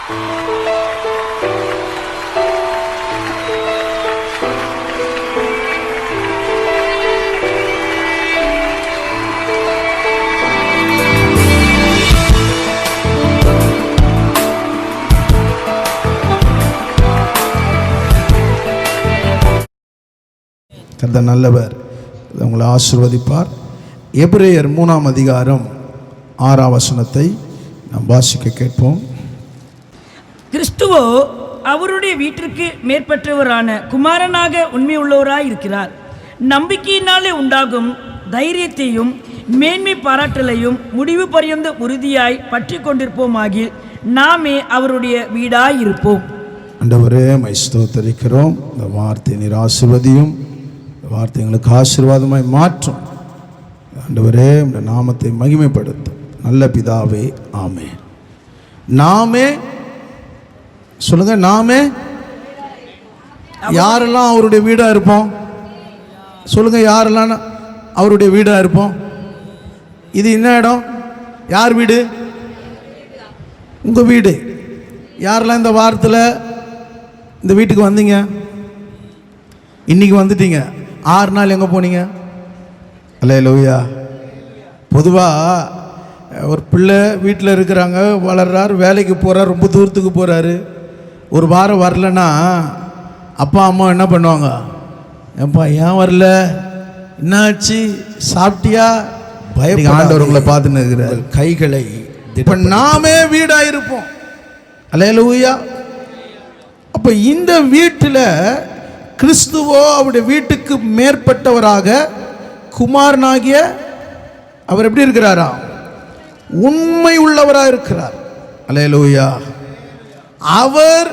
கர்த்தர் நல்லவர், உங்களை ஆசீர்வதிப்பார். எபிரேயர் 3ஆம் அதிகாரம் 6ஆம் வசனத்தை நாம் வாசிக்க கேட்போம். கிறிஸ்துவோ அவருடைய வீட்டிற்கு மேற்பட்டவரான குமாரனாக உண்மையுள்ளவராய் இருக்கிறார். நம்பிக்கையினாலே உண்டாகும் தைரியத்தையும் மேன்மை பாராட்டலையும் முடிவு பரியந்த உறுதியாய் பற்றி கொண்டிருப்போமாகில் நாமே அவருடைய வீடாய் இருப்போம். ஆண்டவரே, மை ஸ்தோத்திரிக்கிறோம். இந்த வார்த்தை நீர் ஆசீர்வதியும், வார்த்தை எங்களுக்கு ஆசீர்வாதமாய் மாற்றும். ஆண்டவரே, இந்த நாமத்தை மகிமைப்படுத்தும். நல்ல பிதாவே, ஆமென். நாமே சொல்லுங்க, நாமே யாரெல்லாம் அவருடைய வீடா இருப்போம்? சொல்லுங்க, யாரெல்லாம் அவருடைய வீடா இருப்போம்? இது என்ன இடம்? யார் வீடு? உங்க வீடு. யாரெல்லாம் இந்த வாரத்தில் இந்த வீட்டுக்கு வந்தீங்க? இன்னைக்கு வந்துட்டீங்க. 6 நாள் எங்கே போனீங்க? அல்லேலூயா. பொதுவாக ஒரு பிள்ளை வீட்டில் இருக்கிறாங்க, வளர்றார், வேலைக்கு போகிறார், ரொம்ப தூரத்துக்கு போகிறாரு, ஒரு வாரம் வரலன்னா அப்பா அம்மா என்ன பண்ணுவாங்க? ஏன்பா ஏன் வரல, என்னாச்சு, சாப்பிட்டியா? பயப்பட ஆண்டவர்களை பார்த்துன்னு இருக்கிறார். கைகளை இப்போ நாமே வீடாக இருப்போம். அல்லேலூயா. அப்போ இந்த வீட்டில் கிறிஸ்துவோ அவருடைய வீட்டுக்கு மேற்பட்டவராக குமாரனாகிய அவர் எப்படி இருக்கிறாரா? உண்மை உள்ளவராக இருக்கிறார். அல்லேலூயா. அவர்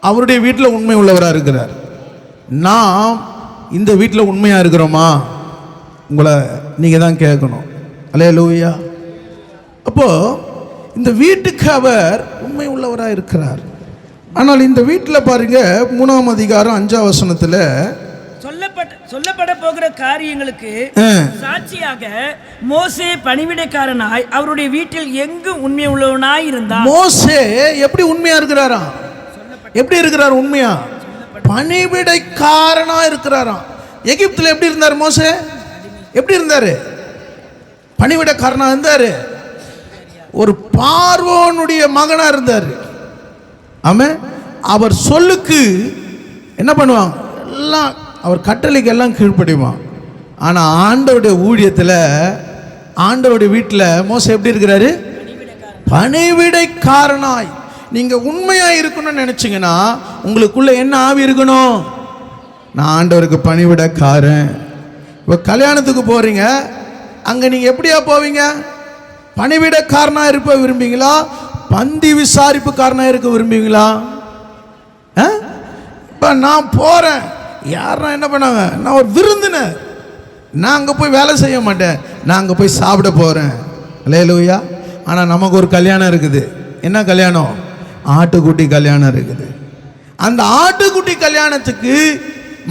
அவருடைய வீட்டில் உண்மை உள்ளவராக இருக்கிறார். நாம் இந்த வீட்டில் உண்மையாக இருக்கிறோமா? உங்களை நீங்கள் தான் கேட்கணும். அல்லேலூயா. அப்போ இந்த வீட்டுக்கு அவர் உண்மை உள்ளவராக இருக்கிறார். ஆனால் இந்த வீட்டில் பாருங்க, 3ஆம் அதிகாரம் 5ஆம் வசனத்தில் சொல்லப்பட போகிற காரியங்களுக்கு சாட்சியாக மோசே பணிவிடைக்காரனாய் அவருடைய வீட்டில் எங்கும் உண்மை உள்ளவனாய் இருந்தார். மோசே எப்படி உண்மையா இருக்கிறாராம்? எப்படி இருக்கிறார் உண்மையா? பணிவிடைக்காரனா இருக்கிறாராம். எகிப்தில் எப்படி இருந்தார் மோசே? எப்படி இருந்தாரு? பணிவிடைக்காரனா இருந்தாரு. ஒரு பார்வோனுடைய மகனா இருந்தார். ஆமே. அவர் சொல்லுக்கு என்ன பண்ணுவாங்க? எல்லாம் அவர் கட்டளைக்கு எல்லாம் கீழ்ப்படிவான். ஆனால் ஆண்டவருடைய ஊழியத்தில், ஆண்டவருடைய வீட்டில் மோசே எப்படி இருக்கிறாரு? பணிவிடைக்காரனாய். நீங்கள் உண்மையாக இருக்கணும்னு நினச்சிங்கன்னா உங்களுக்குள்ள என்ன ஆவி இருக்கணும்? நான் ஆண்டவருக்கு பணிவிடைக்காரன். இப்போ கல்யாணத்துக்கு போகிறீங்க, அங்கே நீங்கள் எப்படியா போவீங்க? பணிவிடைக்காரனாக இருப்ப விரும்புவீங்களா? பந்தி விசாரிப்புக்காரனாக இருக்க விரும்புவீங்களா? இப்போ நான் போகிறேன், யாருன்னா என்ன பண்ணாங்க? நான் ஒரு விருந்தினர், நான் அங்கே போய் வேலை செய்ய மாட்டேன், நான் அங்கே போய் சாப்பிட போகிறேன். அல்லேலூயா. ஆனால் நமக்கு ஒரு கல்யாணம் இருக்குது. என்ன கல்யாணம்? ஆட்டுக்குட்டி கல்யாணம் இருக்குது. அந்த ஆட்டுக்குட்டி கல்யாணத்துக்கு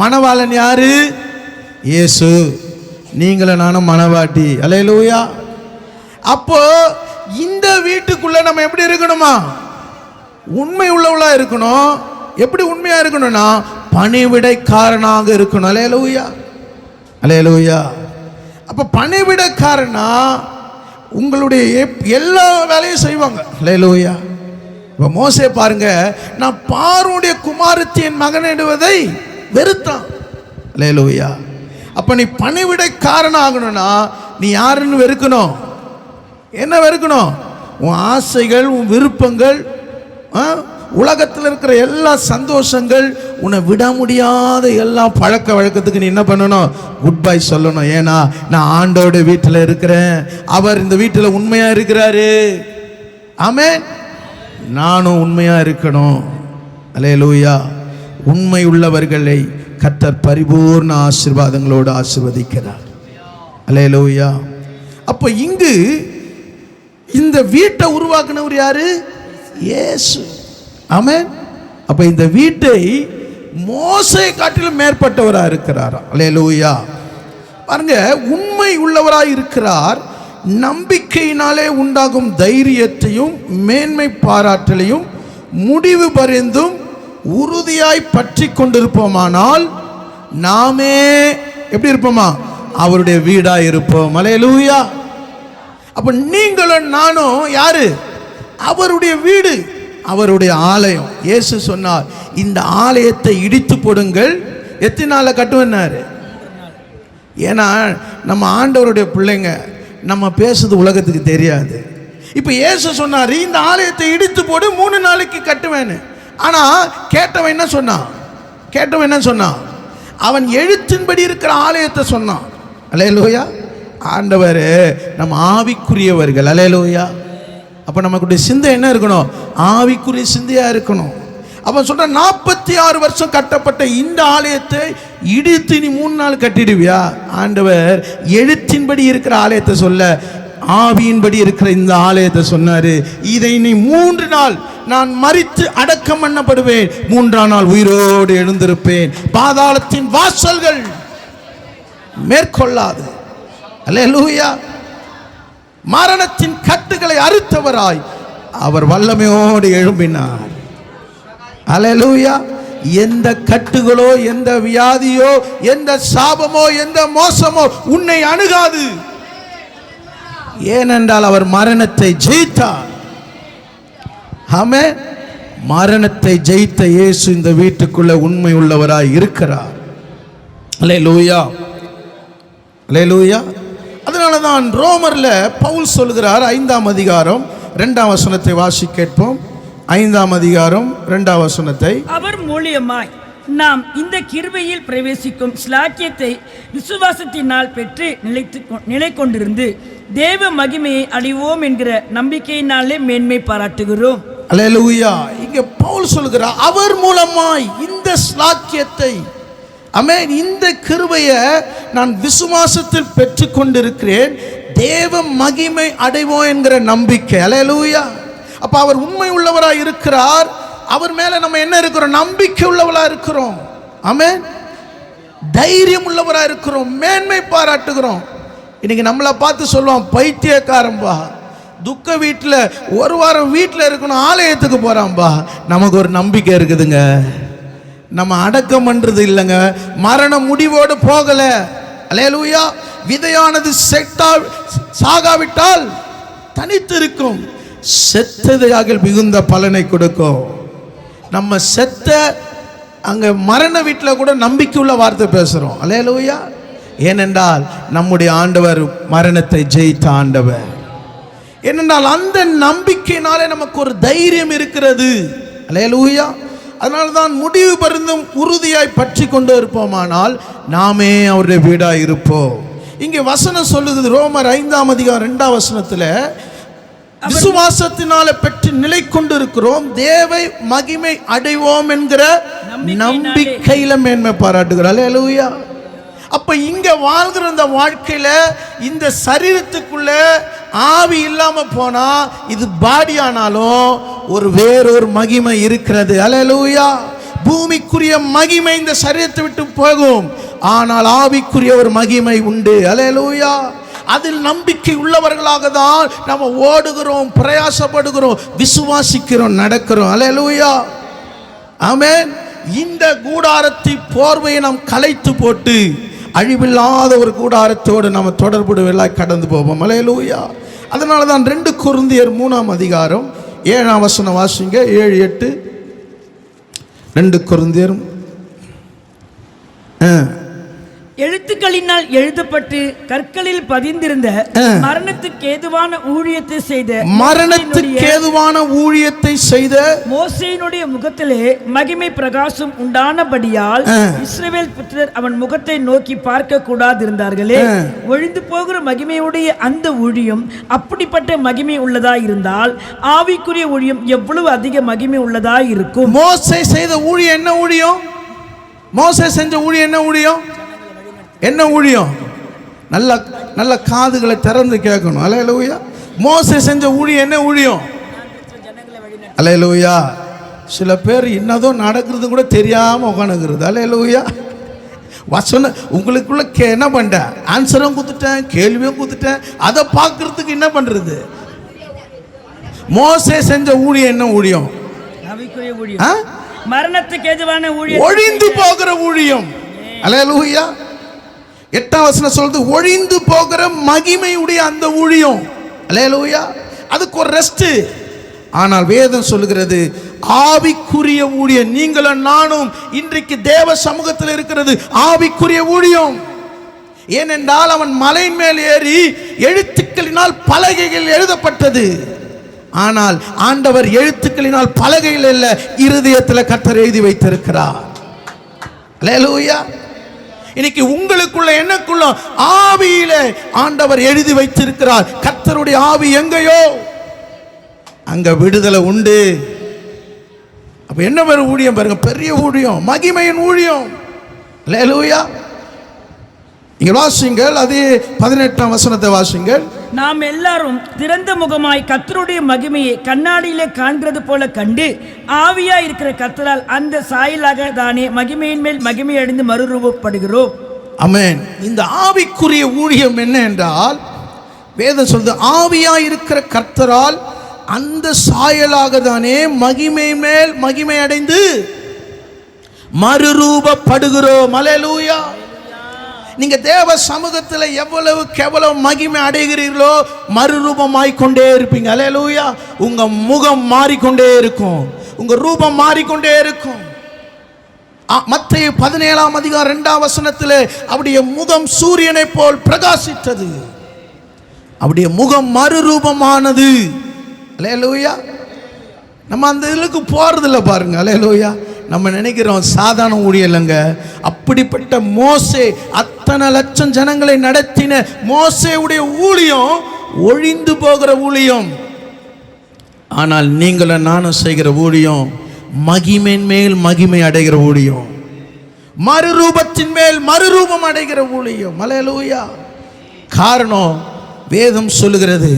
மணவாளன் யாரு? இயேசு. நீங்களும் நானும் மணவாட்டி. அல்லேலூயா. அப்போ இந்த வீட்டுக்குள்ள நம்ம எப்படி இருக்கணுமா? உண்மை உள்ளவளா இருக்கணும். எப்படி உண்மையா இருக்கணும்னா பணிவிடைக்காரனாக இருக்கணும். அல்லேலூயா. அல்லேலூயா. அப்ப பணிவிடைக்காரனா உங்களுடைய எல்லா வேலையும் செய்வாங்க. அல்லேலூயா. இப்போ மோசே பாருங்க, நான் பார்வோனுடைய குமாரத்தின் மகனிடுவதை வெறுத்தான். அல்லேலூயா. அப்ப நீ பணிவிடைக்காரன் ஆகணும்னா நீ யாருன்னு வெறுக்கணும்? என்ன வெறுக்கணும்? உன் ஆசைகள், உன் விருப்பங்கள், உலகத்தில் இருக்கிற எல்லா சந்தோஷங்கள், உன்னை விட முடியாத எல்லா பழக்க வழக்கத்துக்கு நீ என்ன பண்ணணும்? குட் பை சொல்லணும். ஏன்னா நான் ஆண்டோட வீட்டில் இருக்கிறேன், அவர் இந்த வீட்டில் உண்மையா இருக்கிறாரு. ஆமென். நானும் உண்மையா இருக்கணும். அல்லேலூயா. உண்மை உள்ளவர்களை கர்த்தர் பரிபூர்ண ஆசீர்வாதங்களோடு ஆசீர்வதிக்கிறார். அல்லேலூயா. அப்போ இங்கு இந்த வீட்டை உருவாக்குனவர் யாரு? இயேசு. ஆமென். அப்ப இந்த வீட்டை மோசே காட்டிலும் மேற்பட்டவராக இருக்கிறார். அல்லேலூயா. பாருங்க, உண்மை உள்ளவராய் இருக்கிறார். நம்பிக்கையினாலே உண்டாகும் தைரியத்தையும் மேன்மை பாராட்டலையும் முடிவு பரிந்தும் உறுதியாய் பற்றி கொண்டிருப்போமானால் நாமே எப்படி இருப்போமா? அவருடைய வீடாய் இருப்போம். அல்லேலூயா. அப்ப நீங்களும் நானும் யாரு? அவருடைய வீடு, அவருடைய ஆலயம். இயேசு சொன்னார், இந்த ஆலயத்தை இடித்து போடுங்கள், எத்தனை நாள்ல கட்டுவேன்னாரு. ஏன்னா நம்ம ஆண்டவருடைய பிள்ளைங்க, நம்ம பேசுறது உலகத்துக்கு தெரியாது. இப்போ இயேசு சொன்னார், இந்த ஆலயத்தை இடித்து போடு, 3 நாளைக்கு கட்டுவேன்னு. ஆனா கேட்டவன் என்ன சொன்னான்? அவன் எழுத்தின்படி இருக்கிற ஆலயத்தை சொன்னான். அல்லேலூயா. ஆண்டவர் நம்ம ஆவிக்குரியவர்கள். அல்லேலூயா. அப்ப நமக்குடைய சிந்தை என்ன இருக்கணும்? ஆவிக்குரிய சிந்தையா இருக்கணும். அவன் சொல்ற 46 வருஷம் கட்டப்பட்ட இந்த ஆலயத்தை இடித்து நீ 3 நாள் கட்டிடுவியா? ஆண்டவர் எழுத்தின்படி இருக்கிற ஆலயத்தை சொல்ல, ஆவியின்படி இருக்கிற இந்த ஆலயத்தை சொன்னாரு. இதை நீ 3 நாள் நான் மரித்து அடக்கம் பண்ணப்படுவேன், 3ஆம் நாள் உயிரோடு எழுந்திருப்பேன், பாதாளத்தின் வாசல்கள் மேற்கொள்ளாது. அல்லேலூயா. மரணத்தின் கட்டுகளை அறுத்தவராய் அவர் வல்லமையோடு எழும்பினார். அல்லேலூயா. எந்த கட்டுகளோ, எந்த வியாதியோ, எந்த சாபமோ, எந்த மோசமோ உன்னை அணுகாது. ஏனென்றால் அவர் மரணத்தை ஜெயித்தார். ஆமென். மரணத்தை ஜெயித்த இயேசு இந்த வீட்டுக்குள்ள உண்மை உள்ளவராய் இருக்கிறார். அல்லேலூயா. அல்லேலூயா. அதனால தான் ரோமர்ல பவுல் சொல்கிறார், 5ஆம் அதிகாரம் 2ஆம் வசனத்தை வாசி கேட்போம். 5ஆம் அதிகாரம் 2ஆம் வசனத்தை. அவர் மூலியமாய் நாம் இந்த கிருபையில் பிரவேசிக்கும் ஸ்லாக்கியத்தை விசுவாசத்தினால் பெற்று நிலை கொண்டிருந்து தேவ மகிமையை அடைவோம் என்கிற நம்பிக்கையினாலே மேன்மை பாராட்டுகிறோம். அல்லேலூயா. இங்க பவுல் சொல்கிறார், அவர் மூலமாய் இந்த ஸ்லாக்கியத்தை, ஆமென், இந்த கிருபையை நான் விசுவாசத்தில் பெற்று கொண்டிருக்கிறேன், தேவ மகிமை அடைவோம் என்கிற நம்பிக்கை. அல்லேலூயா. அப்ப அவர் உண்மை உள்ளவராய் இருக்கிறார். அவர் மேல நம்ம என்ன இருக்கிறோம்? நம்பிக்கை உள்ளவராக இருக்கிறோம். ஆமென். தைரியம் உள்ளவராக இருக்கிறோம், மேன்மை பாராட்டுகிறோம். இன்னைக்கு நம்மளை பார்த்து சொல்லுவான், பைத்தியக்காரன்பா, துக்க வீட்டில் 1 வாரம் வீட்டில் இருக்கணும், ஆலயத்துக்கு போறான்பா. நமக்கு ஒரு நம்பிக்கை இருக்குதுங்க. நம்ம அடக்கம் பண்றது இல்லைங்க, மரண முடிவோடு போகல. அல்லேலூயா. விதையானது சாகாவிட்டால் தனித்து இருக்கும், செத்ததையாக மிகுந்த பலனை கொடுக்கும். நம்ம செத்த அங்க மரண வீட்டில் கூட நம்பிக்கையுள்ள வார்த்தை பேசுறோம். அல்லேலூயா. ஏனென்றால் நம்முடைய ஆண்டவர் மரணத்தை ஜெயித்த ஆண்டவர். ஏனென்றால் அந்த நம்பிக்கையினாலே நமக்கு ஒரு தைரியம் இருக்கிறது. அல்லேலூயா. அதனால தான் முடிவு பரிந்தும் உறுதியாய் பற்றி கொண்டு இருப்போமானால் நாமே அவருடைய வீடாய் இருப்போம். இங்கே வசனம் சொல்லுது, ரோமர் 5ஆம் அதிகாரம் 2ஆம் வசனத்தில், விசுவாசத்தினால பெற்று நிலை கொண்டு இருக்கிறோம், தேவை மகிமை அடைவோம் என்கிற நம்பிக்கையில மேன்மை பாராட்டுகிறார். அல்லேலூயா. அப்ப இங்க வாழ்கிற இந்த வாழ்க்கையில இந்த சரீரத்துக்குள்ள ஆவி இல்லாம போனா இது பாடி ஆனாலும் வேறொரு மகிமை இருக்கிறது. அல்லேலூயா. பூமிக்குரிய மகிமை இந்த சரீரத்தை விட்டு போகும், ஆனால் ஆவிக்குரிய ஒரு மகிமை உண்டு. அல்லேலூயா. அதில் நம்பிக்கை உள்ளவர்களாக தான் நம்ம ஓடுகிறோம், பிரயாசப்படுகிறோம், விசுவாசிக்கிறோம், நடக்கிறோம். அல்லேலூயா. ஆமென். இந்த கூடாரத்தை போர்வையை நாம் கலைத்து போட்டு அழிவில்லாத ஒரு கூடாரத்தோடு நம்ம தொடர்புடையவர்களாய் கடந்து போவோம். அல்லேலூயா. அதனால தான் 2 கொரிந்தியர் 3ஆம் அதிகாரம் 7ஆம் வசனம் வாசிங்க. 7, 8. 2 கொரிந்தியர். எழுத்துக்களினால் எழுதப்பட்டு கற்களில் பதிந்திருந்த மரணத்துக்கு ஏதுவான ஊழியத்தை செய்த மோசேயினுடைய முகத்திலே மகிமை பிரகாசம் உண்டானபடியால் இஸ்ரவேல் புத்திரர் அவன் முகத்தை நோக்கி பார்க்க கூடாதிருந்தார்களே. ஒழிந்து போகிற மகிமையுடைய அந்த ஊழியம் அப்படிப்பட்ட மகிமை உள்ளதா இருந்தால் ஆவிக்குரிய ஊழியம் எவ்வளவு அதிக மகிமை உள்ளதா இருக்கும். மோசே செய்த ஊழியம் என்ன ஊழியம்? மோசே செஞ்ச ஊழியம் என்ன ஊழியம்? என்ன ஊழியம்? நல்ல நல்ல காதுகளை திறந்து கேட்கணும். அல்லேலூயா. மோசே செஞ்ச ஊழியம் என்ன ஊழியம்? அல்லேலூயா. சில பேர் இன்னதும் நடக்கிறது கூட தெரியாம உட்காந்துக்கிறது. அல்லேலூயா. வசனம் உங்களுக்குள்ள என்ன பண்ண, ஆன்சரும் கொடுத்துட்டேன், கேள்வியும் கொடுத்துட்டேன், அதை பார்க்கறதுக்கு என்ன பண்றது? மோசே செஞ்ச ஊழியம் என்ன ஊழியம்? ஆவிக்குரிய ஊழியம், மரணத்துக்கு ஏதுவான ஊழியம், ஒழிந்து போகிற ஊழியம். அல்லேலூயா. 8ஆம் வசனம் சொல்றது ஒழிந்து போகிற மகிமையுடைய அந்த ஊழியம். அல்லேலூயா. அதுக்கு ஒரு ரெஸ்ட். ஆனால் வேதம் சொல்லுகிறது ஆவிக்குரிய ஊழியம். நீங்களும் நானும் இன்றைக்கு தேவ சமூகத்தில் இருக்கிறது ஆவிக்குரிய ஊழியம். ஏனென்றால் அவன் மலையின் மேல் ஏறி எழுத்துக்களினால் பலகைகள் எழுதப்பட்டது. ஆனால் ஆண்டவர் எழுத்துக்களினால் பலகைகள் அல்ல, இருதயத்தில் கர்த்தர் எழுதி வைத்திருக்கிறார். அல்லேலூயா. இன்னைக்கு உங்களுக்குள்ள எனக்குள்ள ஆவியில ஆண்டவர் எழுதி வைத்திருக்கிறார். கர்த்தருடைய ஆவி எங்கேயோ அங்க விடுதலை உண்டு. அப்ப என்ன பெரிய ஊழியம் பாருங்க, பெரிய ஊழியம், மகிமையின் ஊழியம். அல்லேலூயா. இங்க வாசிங்கள், அதே 18ஆம் வசனத்தை வாசிங்கள். நாம் எல்லாரும் திறந்த முகமாய் கர்த்தருடைய மகிமையை கண்ணாடியிலே காண்கிறது போல கண்டு ஆவியா இருக்கிற கர்த்தரால் அந்த சாயலாக தானே மகிமையின் மேல் மகிமை அடைந்து மறுரூபப்படுகிறோம். ஆமென். இந்த ஆவிக்குரிய ஊழியம் என்ன என்றால் வேதம் சொல்றது ஆவியா இருக்கிற கர்த்தரால் அந்த சாயலாக தானே மகிமை மேல் மகிமை அடைந்து மறுரூபப்படுகிறோம். அல்லேலூயா. நீங்க தேவ சமூகத்தில் எவ்வளவு மகிமை அடைகிறீர்களோ மறுரூபமாய் கொண்டே இருப்பீங்க. அல்லேலூயா. உங்க முகம் மாறிக்கொண்டே இருக்கும், உங்க ரூபம் மாறிக்கொண்டே இருக்கும். மத்தேயு 17ஆம் அதிகாரம் 2ஆம் வசனத்தில் அவருடைய முகம் சூரியனை போல் பிரகாசித்தது. அவருடைய முகம் மறுரூபமானது. அல்லேலூயா. நம்ம அந்த இதுக்கு போறதில்ல பாருங்க. அல்லேலூயா. நம்ம நினைக்கிறோம் சாதாரண ஊழியம் இல்லைங்க. அப்படிப்பட்ட மோசே அத்தனை லட்சம் ஜனங்களை நடத்தின மோசேவுடைய ஊழியம் ஒழிந்து போகிற ஊழியம். ஆனால் நீங்களும் நானும் செய்கிற ஊழியம் மகிமையின் மேல் மகிமை அடைகிற ஊழியம், மறுரூபத்தின் மேல் மறுரூபம் அடைகிற ஊழியம். அல்லேலூயா. காரணம் வேதம் சொல்லுகிறது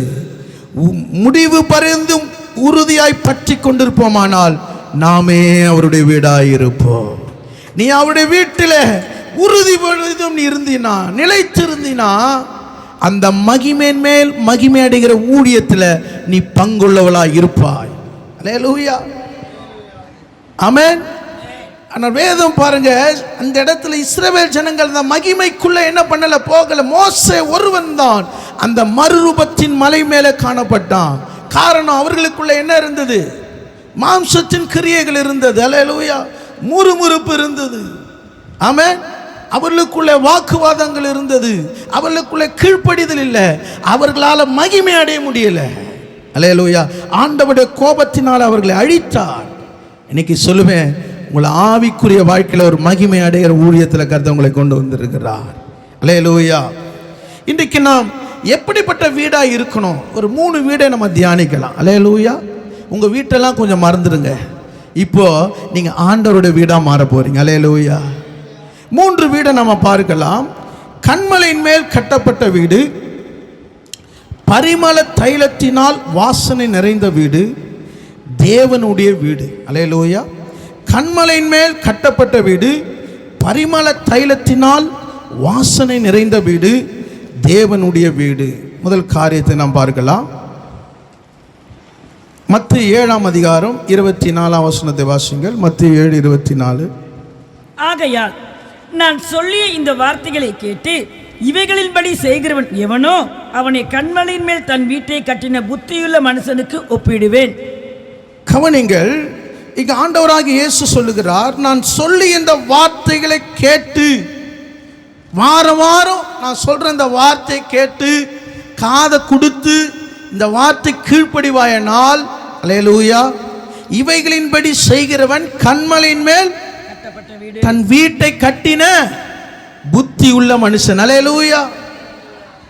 முடிவு பரிந்தும் உறுதியாய் பற்றி கொண்டிருப்போமானால் நாமே அவருடைய வீடாய் இருப்போம். நீ அவருடைய வீட்டில் உறுதி நீ இருந்தினா, நிலைத்திருந்தினா, அந்த மகிமையின் மேல் மகிமை அடைகிற ஊழியத்தில் நீ பங்குள்ளவளாய் இருப்பாய். அல்லேலூயா. ஆமென். ஆனால் வேதம் பாருங்க, அந்த இடத்துல இஸ்ரவேல் ஜனங்கள் அந்த மகிமைக்குள்ள என்ன பண்ணல, போகல. மோசே ஒருவன் தான் அந்த மறுரூபத்தின் மலை மேலே காணப்பட்டான். காரணம் அவர்களுக்குள்ள என்ன இருந்தது? மாம்சத்தின் கிரியைகள் இருந்தது. அல்லேலூயா. முறுமுறுப்பு இருந்தது. ஆமென். அவர்களுக்குள்ள வாக்குவாதங்கள் இருந்தது. அவர்களுக்குள்ள கீழ்ப்படிதல் இல்லை. அவர்களால் மகிமை அடைய முடியல. அல்லேலூயா. ஆண்டவருடைய கோபத்தினால் அவர்களை அழித்தார். இன்னைக்கு சொல்லுவேன், உங்களை ஆவிக்குரிய வாழ்க்கையில் ஒரு மகிமை அடைகிற ஊழியத்தில் கர்த்தர் உங்களை கொண்டு வந்திருக்கிறார். அல்லேலூயா. இன்றைக்கு நாம் எப்படிப்பட்ட வீடாக இருக்கணும்? ஒரு 3 வீடை நம்ம தியானிக்கலாம். அல்லேலூயா. உங்கள் வீட்டெல்லாம் கொஞ்சம் மறந்துடுங்க. இப்போ நீங்கள் ஆண்டவருடைய வீடாக மாற போறீங்க. அல்லேலூயா. 3 வீடை நம்ம பார்க்கலாம். கன்மலையின் மேல் கட்டப்பட்ட வீடு, பரிமள தைலத்தினால் வாசனை நிறைந்த வீடு, தேவனுடைய வீடு. அல்லேலூயா. கன்மலையின் மேல் கட்டப்பட்ட வீடு, பரிமள தைலத்தினால் வாசனை நிறைந்த வீடு, தேவனுடைய வீடு. முதல் காரியத்தை நாம் பார்க்கலாம். மத்தேயு 7ஆம் அதிகாரம் 24ஆம் வசனத்தை வாசிங்கள். மத்தேயு 7:24. ஆகையால் நான் சொல்லிய இந்த வார்த்தைகளை கேட்டு இவைகளின்படி செய்கிறவன் எவனோ அவனை கன்மலையின் மேல் தன் வீட்டை கட்டின புத்தியுள்ள மனுஷனுக்கு ஒப்பிடுவேன். கவனிங்கள், இங்க ஆண்டவராகிய இயேசு சொல்லுகிறார், நான் சொல்லி இந்த வார்த்தைகளை கேட்டு, வாரம் வாரம் நான் சொல்ற இந்த வார்த்தை கேட்டு காதை கொடுத்து இந்த வார்த்தை கீழ்ப்படிவாயனால், அல்லேலூயா, இவைகளின்படி செய்கிறவன் கன்மலையின் மேல் தன் வீட்டை கட்டின புத்தி உள்ள மனுஷன். அல்லேலூயா.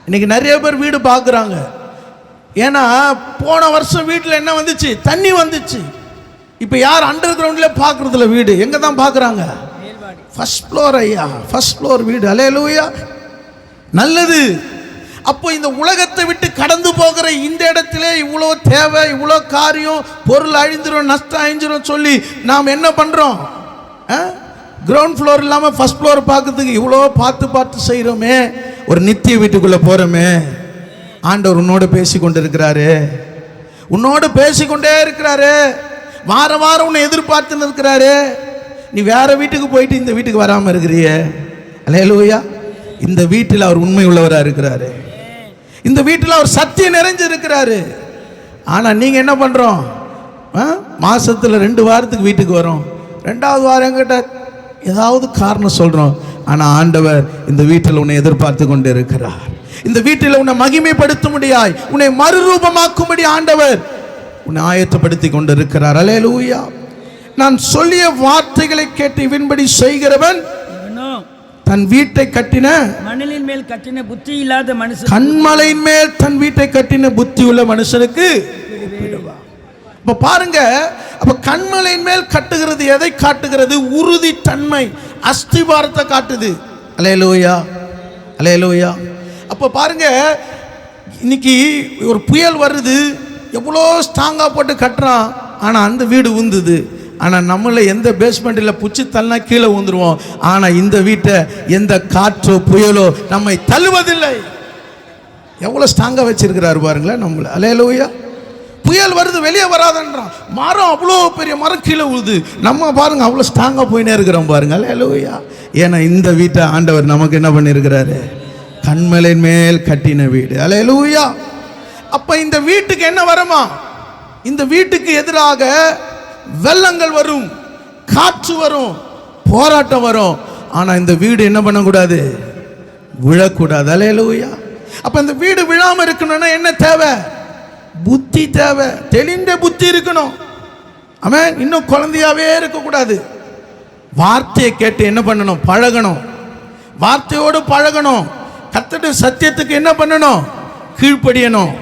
இன்னைக்கு நிறைய பேர் வீடு பார்க்குறாங்க. ஏன்னா போன வருஷம் வீட்டில் என்ன வந்துச்சு? தண்ணி வந்துச்சு. இப்போ யார் அண்டர் கிரவுண்டில் பார்க்குறதில்ல வீடு. எங்கே தான் பார்க்குறாங்க? First floor. ஐயா, ஃபர்ஸ்ட் ஃப்ளோர் வீடு. அல்லேலூயா. நல்லது. அப்போ இந்த உலகத்தை விட்டு கடந்து போகிற இந்த இடத்துல இவ்வளோ தேவை, இவ்வளோ காரியம், பொருள் அழிஞ்சிரும், நஷ்டம் அழிஞ்சிரும் சொல்லி நாம் என்ன பண்ணுறோம்? கிரவுண்ட் ஃப்ளோர் இல்லாமல் ஃபர்ஸ்ட் ஃப்ளோர் பார்க்கறதுக்கு இவ்வளோ பார்த்து செய்கிறோமே. ஒரு நித்திய வீட்டுக்குள்ளே போகிறோமே. ஆண்டவர் உன்னோடு பேசி கொண்டு இருக்கிறாரு, உன்னோடு பேசிக்கொண்டே இருக்கிறாரு. வாரம் வாரம் உன்னை எதிர்பார்த்துன்னு இருக்கிறாரு. நீ வேற வீட்டுக்கு போயிட்டு இந்த வீட்டுக்கு வராமல் இருக்கிறிய. அல்லேலூயா. இந்த வீட்டில் அவர் உண்மை உள்ளவராக இருக்கிறாரு. இந்த வீட்டில் அவர் சத்தியம் நிறைஞ்சு இருக்கிறாரு. ஆனால் நீங்கள் என்ன பண்ணுறோம்? மாசத்துல 2 வாரத்துக்கு வீட்டுக்கு வரோம், 2வது வாரம் என்கிட்ட ஏதாவது காரணம் சொல்கிறோம். ஆனால் ஆண்டவர் இந்த வீட்டில் உன்னை எதிர்பார்த்து கொண்டு இருக்கிறார். இந்த வீட்டில் உன்னை மகிமைப்படுத்தும்படியாய், உன்னை மறுரூபமாக்கும்படி ஆண்டவர் உன்னை ஆயத்தப்படுத்தி கொண்டு இருக்கிறார். அல்லேலூயா. நான் சொல்லிய வார்த்தைகளை கேட்டு இவன்படி செய்கிறவன் தன் வீட்டை கட்டின மணலின் மேல் கட்டின புத்தி இல்லாத மனுஷன், கண்மலையின் மேல் தன் வீட்டை கட்டின புத்தி உள்ள மனுஷனுக்கு ஒப்பிடுவான். இப்ப பாருங்க, அப்ப கண்மலையின் மேல் கட்டுகிறது எதை காட்டுகிறது? உறுதி தன்மை, அஸ்திவாரத்தை காட்டுது. அல்லேலூயா, அல்லேலூயா. அப்ப பாருங்க, இன்னைக்கு ஒரு புயல் வருது, எவ்வளோ ஸ்ட்ராங்கா போட்டு கட்டுறான், ஆனா அந்த வீடு உந்துது. ஆனால் நம்மள எந்த பேஸ்மெண்ட்டில் புச்சு தள்ளனா கீழே ஊந்துருவோம். ஆனால் இந்த வீட்டை எந்த காற்றோ புயலோ நம்மை தள்ளுவதில்லை. எவ்வளோ ஸ்ட்ராங்காக வச்சிருக்கிறாரு பாருங்களேன் நம்மளை. அல்லேலூயா. புயல் வருது, வெளியே வராதன்றான். மரம், அவ்வளோ பெரிய மரம் கீழே உழுது, நம்ம பாருங்க அவ்வளோ ஸ்ட்ராங்காக போயினே இருக்கிறோம் பாருங்க. அல்லேலூயா. ஏன்னா இந்த வீட்டை ஆண்டவர் நமக்கு என்ன பண்ணியிருக்கிறாரு? கண்மலையின் மேல் கட்டின வீடு. அல்லேலூயா. அப்போ இந்த வீட்டுக்கு என்ன வருமா? இந்த வீட்டுக்கு எதிராக வெள்ளங்கள் வரும், காற்று வரும், போராட்டம் வரும். ஆனா இந்த வீடு என்ன பண்ணக்கூடாது? விழக்கூடாது. அல்லேலூயா. அப்ப இந்த வீடு விழாம இருக்கணும்னா என்ன தேவை? புத்தி தேவை, தெளிந்த புத்தி இருக்கணும். அவன் இன்னும் குழந்தையாவே இருக்கக்கூடாது. வார்த்தையை கேட்டு என்ன பண்ணணும்? பழகணும். வார்த்தையோடு பழகணும். கர்த்தருடைய சத்தியத்துக்கு என்ன பண்ணணும்? கீழ்ப்படியணும்.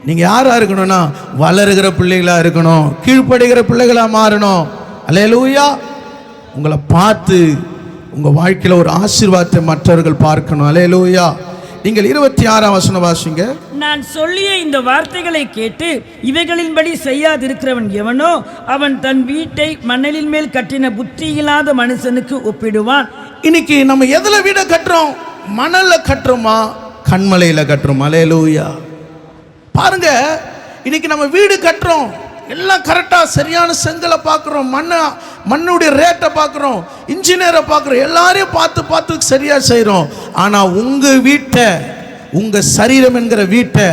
நீங்க யாரா இருக்கணும்னா வளருகிற பிள்ளைகளா இருக்கணும், கீழ்ப்படுகிற பிள்ளைகளா மாறணும். அல்லேலூயா. உங்களை பார்த்து உங்க வாழ்க்கையில ஒரு ஆசீர்வாதத்தை மற்றவர்கள் பார்க்கணும். அல்லேலூயா. நீங்கள் 26ஆம் வசனம் வாசிங்க. நான் சொல்லிய இந்த வார்த்தைகளை கேட்டு இவைகளின்படி செய்யாதிருக்கிறவன் எவனோ அவன் தன் வீட்டை மணலின் மேல் கட்டின புத்தி இல்லாத மனுஷனுக்கு ஒப்பிடுவான். இன்னைக்கு நம்ம எதுல வீட கட்டுறோம்? மணல்ல கட்டுறோமா, கண்மலையில கட்டுறோம்? அல்லேலூயா. பாருங்க, இன்னைக்கு நம்ம வீடு கட்டுறோம், எல்லாம் கரெக்டா சரியான செங்கலை பார்க்குறோம், மண்ணுடைய ரேட்டை பார்க்குறோம், இன்ஜினியரை பார்க்குறோம், எல்லாரையும் பார்த்து பார்த்து சரியா செய்கிறோம். ஆனால் உங்க வீட்டை, உங்க சரீரம் என்கிற வீட்டை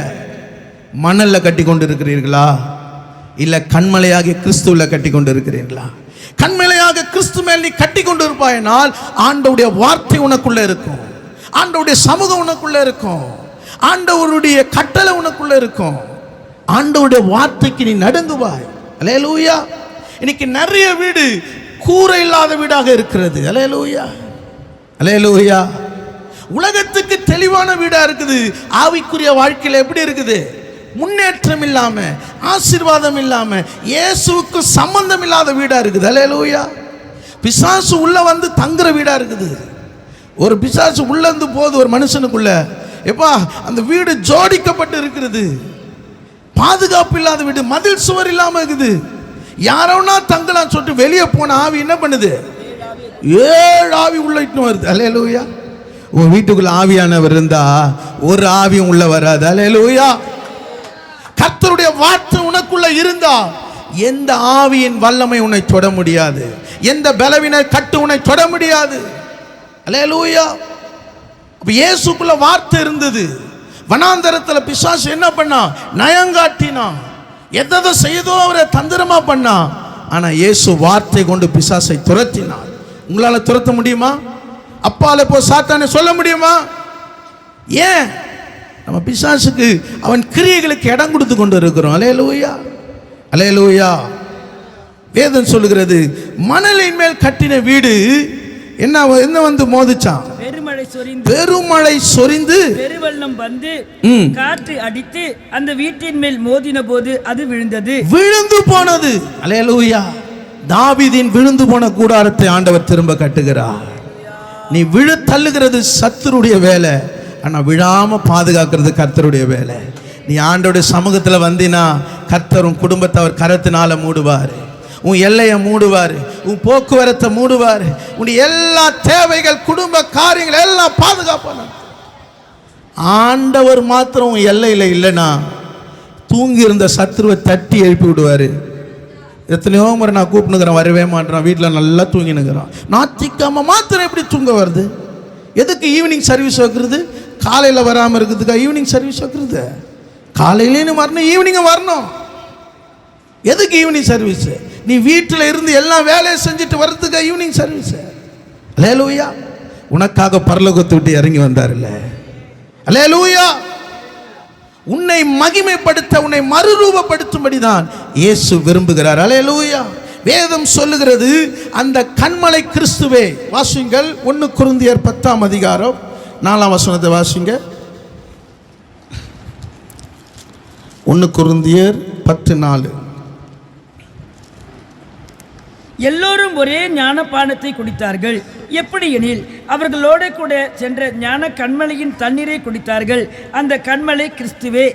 மணல்ல கட்டி கொண்டு இருக்கிறீர்களா? இல்லை கண்மலையாக கிறிஸ்துவில் கட்டி கொண்டு இருக்கிறீர்களா? கண்மலையாக கிறிஸ்து மேல் நீ கட்டி கொண்டு இருப்பாயினால் ஆண்டவருடைய வார்த்தை உனக்குள்ள இருக்கும், ஆண்டவருடைய சமூகம் உனக்குள்ள இருக்கும், ஆண்டவருடைய கட்டளை உனக்குள்ள இருக்கும், ஆண்டவருடைய வார்த்தைக்கு நீ நடுங்குவாய். அல்லேலூயா. இன்னைக்கு நிறைய வீடு கூரை இல்லாத வீடாக இருக்கிறது. அல்லேலூயா, அல்லேலூயா. உலகத்துக்கு தெளிவான வீடா இருக்குது, ஆவிக்குரிய வாழ்க்கையில் எப்படி இருக்குது? முன்னேற்றம் இல்லாம, ஆசீர்வாதம் இல்லாம, இயேசுவுக்கு சம்பந்தம் இல்லாத வீடா இருக்குது. அல்லேலூயா. பிசாசு உள்ள வந்து தங்குற வீடா இருக்குது. ஒரு பிசாசு உள்ள இருந்து போது ஒரு மனுஷனுக்குள்ள, எப்பா அந்த வீடு ஜோடிக்கப்பட்டு இருக்கிறது, பாதுகாப்பு இல்லாத வீடு, மதில் சுவர் இல்லாம இருக்குது, யாரோனா தங்கலாம் சொல்லிட்டு வெளியே போன ஆவி என்ன பண்ணுது? 7 ஆவி உள்ள இட்டு வருது. அல்லேலூயா. உன் வீட்டுக்குள்ள ஆவியானவர் இருந்தா ஒரு ஆவியும் உள்ள வராது. அல்லேலூயா. கர்த்தருடைய வார்த்தை உனக்குள்ள இருந்தா எந்த ஆவியின் வல்லமை உன்னை தொட முடியாது, எந்த பலவீன கட்டு உன்னை தொட முடியாது. அல்லேலூயா. இயேசுக்குள்ள வார்த்தை இருந்தது. வனாந்தரத்தில் பிசாசு என்ன பண்ணா? நயங்காட்டினா, எதை செய்தோ அவரை தந்திரமா பண்ணா. ஆனா இயேசு வார்த்தை கொண்டு பிசாசை துரத்தினார். உங்களால துரத்த முடியுமா? அப்பால போ சாத்தானை சொல்ல முடியுமா? ஏன்? நம்ம பிசாசுக்கு அவன் கிரியைகளுக்கு இடம் கொடுத்து கொண்டு இருக்கிறோம். அல்லேலூயா, அல்லேலூயா. வேதம் சொல்லுகிறது, மணலின் மேல் கட்டின வீடு என்ன வந்து மோதிச்சான்? பெருமழை சொரிந்து பெருவெள்ளம் வந்து காற்று அடித்து அந்த வீட்டின் மேல் மோதின போது அது விழுந்தது, விழுந்து போனது. அல்லேலூயா. தாவீதின் விழுந்து போன கூடாரத்தை ஆண்டவர் திரும்ப கட்டுகிறார். நீ விழு தள்ளுகிறது சத்துருடைய வேலை, ஆனா விழாம பாதுகாக்கிறது கர்த்தருடைய வேலை. நீ ஆண்டவருடைய சமூகத்தில் வந்தினா கர்த்தர் உன் குடும்பத்தை அவர் கரத்தினால மூடுவார், உன் எல்லையை மூடுவார், உன் போக்குவரத்தை மூடுவார், உன் எல்லா தேவைகள், குடும்ப காரியங்கள் எல்லாம் பாதுகாப்பான. ஆண்டவர் மாத்திரம் உன் எல்லையில் இல்லைன்னா தூங்கி இருந்த சத்துருவை தட்டி எழுப்பி விடுவாரு. எத்தனையோ முறை நான் கூப்பிட்டுக்கிறேன், வரவே மாட்டேறான், வீட்டில் நல்லா தூங்கினுக்கிறான். ஞாயிற்றுக்கிழமை மாத்திரம் எப்படி தூங்க வருது? எதுக்கு ஈவினிங் சர்வீஸ் வைக்கிறது? காலையில் வராமல் இருக்கிறதுக்கா ஈவினிங் சர்வீஸ் வைக்கிறது? காலையிலேன்னு வரணும், ஈவினிங்கும் வரணும். எதுக்கு ஈவினிங் சர்வீஸ்? நீ வீட்டில் இருந்து எல்லாம் வேலையை செஞ்சுட்டு வர்றதுக்கா ஈவினிங் சர்வீஸ்? அல்லேலூயா. உனக்காக பரலோகத்தை விட்டு இறங்கி வந்தார்ல. அல்லேலூயா. உன்னை மகிமைப்படுத்த, உன்னை மறுரூபப்படுத்தும்படிதான் இயேசு விரும்புகிறார். அல்லேலூயா. வேதம் சொல்லுகிறது, அந்த கன்மலை கிறிஸ்துவே. வாசிங்கள் 1 கொரிந்தியர் 10ஆம் அதிகாரம் 4ஆம் வசனத்தை வாசிங்க. 1 கொரிந்தியர் 10:4. எல்லோரும் ஒரே ஞானபானத்தை குடித்தார்கள். எப்படி எனில் அவர்களோட கூட சென்ற ஞான கண்மலையின் தண்ணீரை குடித்தார்கள். அந்த கண்மலை கிறிஸ்துவே.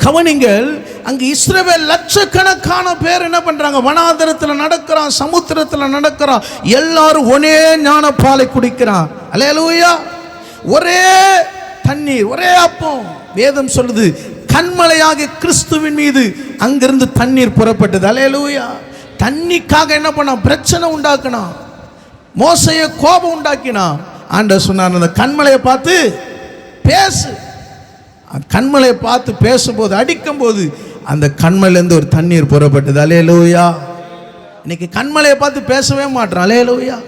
கவனிங்கள், அங்கு இஸ்ரவேல் லட்சக்கணக்கான பேர் என்ன பண்றாங்க? வனாந்தரத்தில் நடக்கிறான், சமுத்திரத்தில் நடக்கிறான், எல்லாரும் ஒரே ஞானப்பாலை குடிக்கிறான். அல்லேலூயா. ஒரே தண்ணீர், ஒரே அப்பம். வேதம் சொல்லுது, கண்மலையாகிய கிறிஸ்துவின் மீது அங்கிருந்து தண்ணீர் புறப்பட்டது. அல்லேலூயா. தண்ணிக்காக என்ன பண்ணா? பிரச்சனை உண்டாக்கினா, மோசைய கோபம் உண்டாக்கினா. ஆண்டவர் சொன்னார், அந்த கண்மலையை பார்த்து பேசு. கண்மலையை பார்த்து பேசும்போது, அடிக்கும் போது அந்த கண்மலையிலேருந்து ஒரு தண்ணீர் புறப்பட்டது. அல்லேலூயா. இன்னைக்கு கண்மலையை பார்த்து பேசவே மாட்டோம். அல்லேலூயா.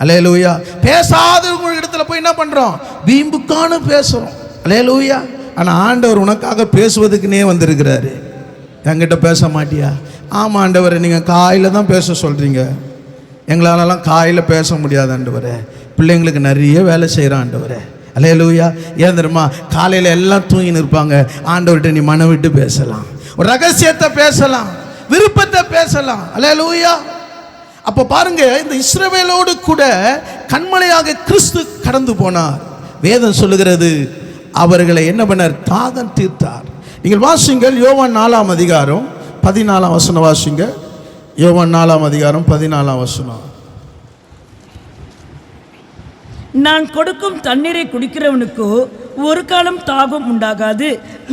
அல்லேலூயா. பேசாதவங்க இடத்துல போய் என்ன பண்றோம்? வீம்புக்கான பேசுறோம். அல்லேலூயா. ஆனால் ஆண்டவர் உனக்காக பேசுவதுக்குன்னே வந்திருக்கிறாரு. என்கிட்ட பேச மாட்டியா? ஆமாம் ஆண்டவரே, நீங்கள் காலையில் தான் பேச சொல்கிறீங்க, எங்களாலலாம் காலையில் பேச முடியாது ஆண்டவரே, பிள்ளைங்களுக்கு நிறைய வேலை செய்கிறான் ஆண்டவரே. அல்லேலூயா. ஏன் தெரியுமா? காலையில் எல்லாம் தூங்கின்னு இருப்பாங்க. ஆண்டவர்கிட்ட நீ மனம் விட்டு பேசலாம், ஒரு ரகசியத்தை பேசலாம், விருப்பத்தை பேசலாம். அல்லேலூயா. அப்போ பாருங்க, இந்த இஸ்ரவேலோடு கூட கண்மலையாக கிறிஸ்து கடந்து போனார். வேதம் சொல்லுகிறது, அவர்களை என்ன பண்ணார்? தாகம் தீர்த்தார். நீங்கள் வாசிங்கள், யோவான் 4ஆம் அதிகாரம் 14ஆம் வசனம் வாசிங்க. யோவான் 4ஆம் அதிகாரம் 14ஆம் வசனம். நான் கொடுக்கும் தண்ணீரை குடிக்கிறவனுக்கு ஒரு காலம் தாகம் உண்டாகாது.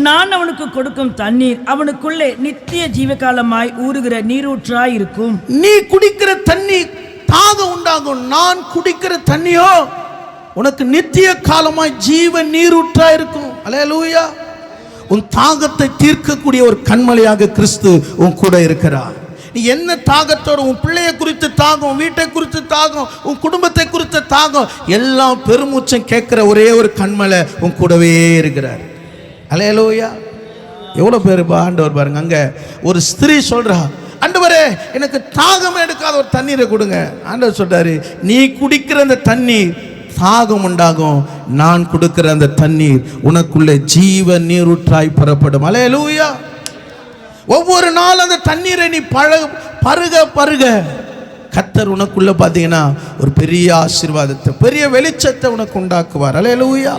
நான் அவனுக்கு கொடுக்கும் தண்ணீர் அவனுக்குள்ளே நித்திய ஜீவகாலமாய் ஊறுகிற நீரூற்றாய் இருக்கும். நீ குடிக்கிற தண்ணி தாகம் உண்டாகும். நான் குடிக்கிற தண்ணியோ உனக்கு நித்திய காலமாய் ஜீவ நீரூற்றாய் இருக்கும். அல்லேலூயா. உன் தாகத்தை தீர்க்கக்கூடிய ஒரு கண்மலையாக கிறிஸ்து உன் கூட இருக்கிறார். நீ என்ன தாகத்தோடு, உன் பிள்ளையை குறித்து தாகம், வீட்டை குறித்து தாகம், உன் குடும்பத்தை குறித்த தாகம், எல்லாம் பெருமூச்சம் கேட்கிற ஒரே ஒரு கண்மலை உன் கூடவே இருக்கிறார். அல்லேலூயா. எவ்வளோ பேர் ஆண்டவர் பாருங்க. அங்க ஒரு ஸ்திரீ சொல்றா, ஆண்டவரே எனக்கு தாகம் எடுக்காத ஒரு தண்ணீரை கொடுங்க. ஆண்டவர் சொல்றாரு, நீ குடிக்கிற அந்த தண்ணீர் தாகம் உண்டாகும், நான் கொடுக்கிற அந்த தண்ணீர் உனக்குள்ளே ஜீவ நீரூற்றாய் புறப்படும். அல்லேலூயா. ஒவ்வொரு நாள் அந்த தண்ணீரை நீ பருக பருக கர்த்தர் உனக்குள்ள பார்த்தீங்கன்னா ஒரு பெரிய ஆசீர்வாதத்தை, பெரிய வெளிச்சத்தை உனக்கு உண்டாக்குவார். அல்லேலூயா.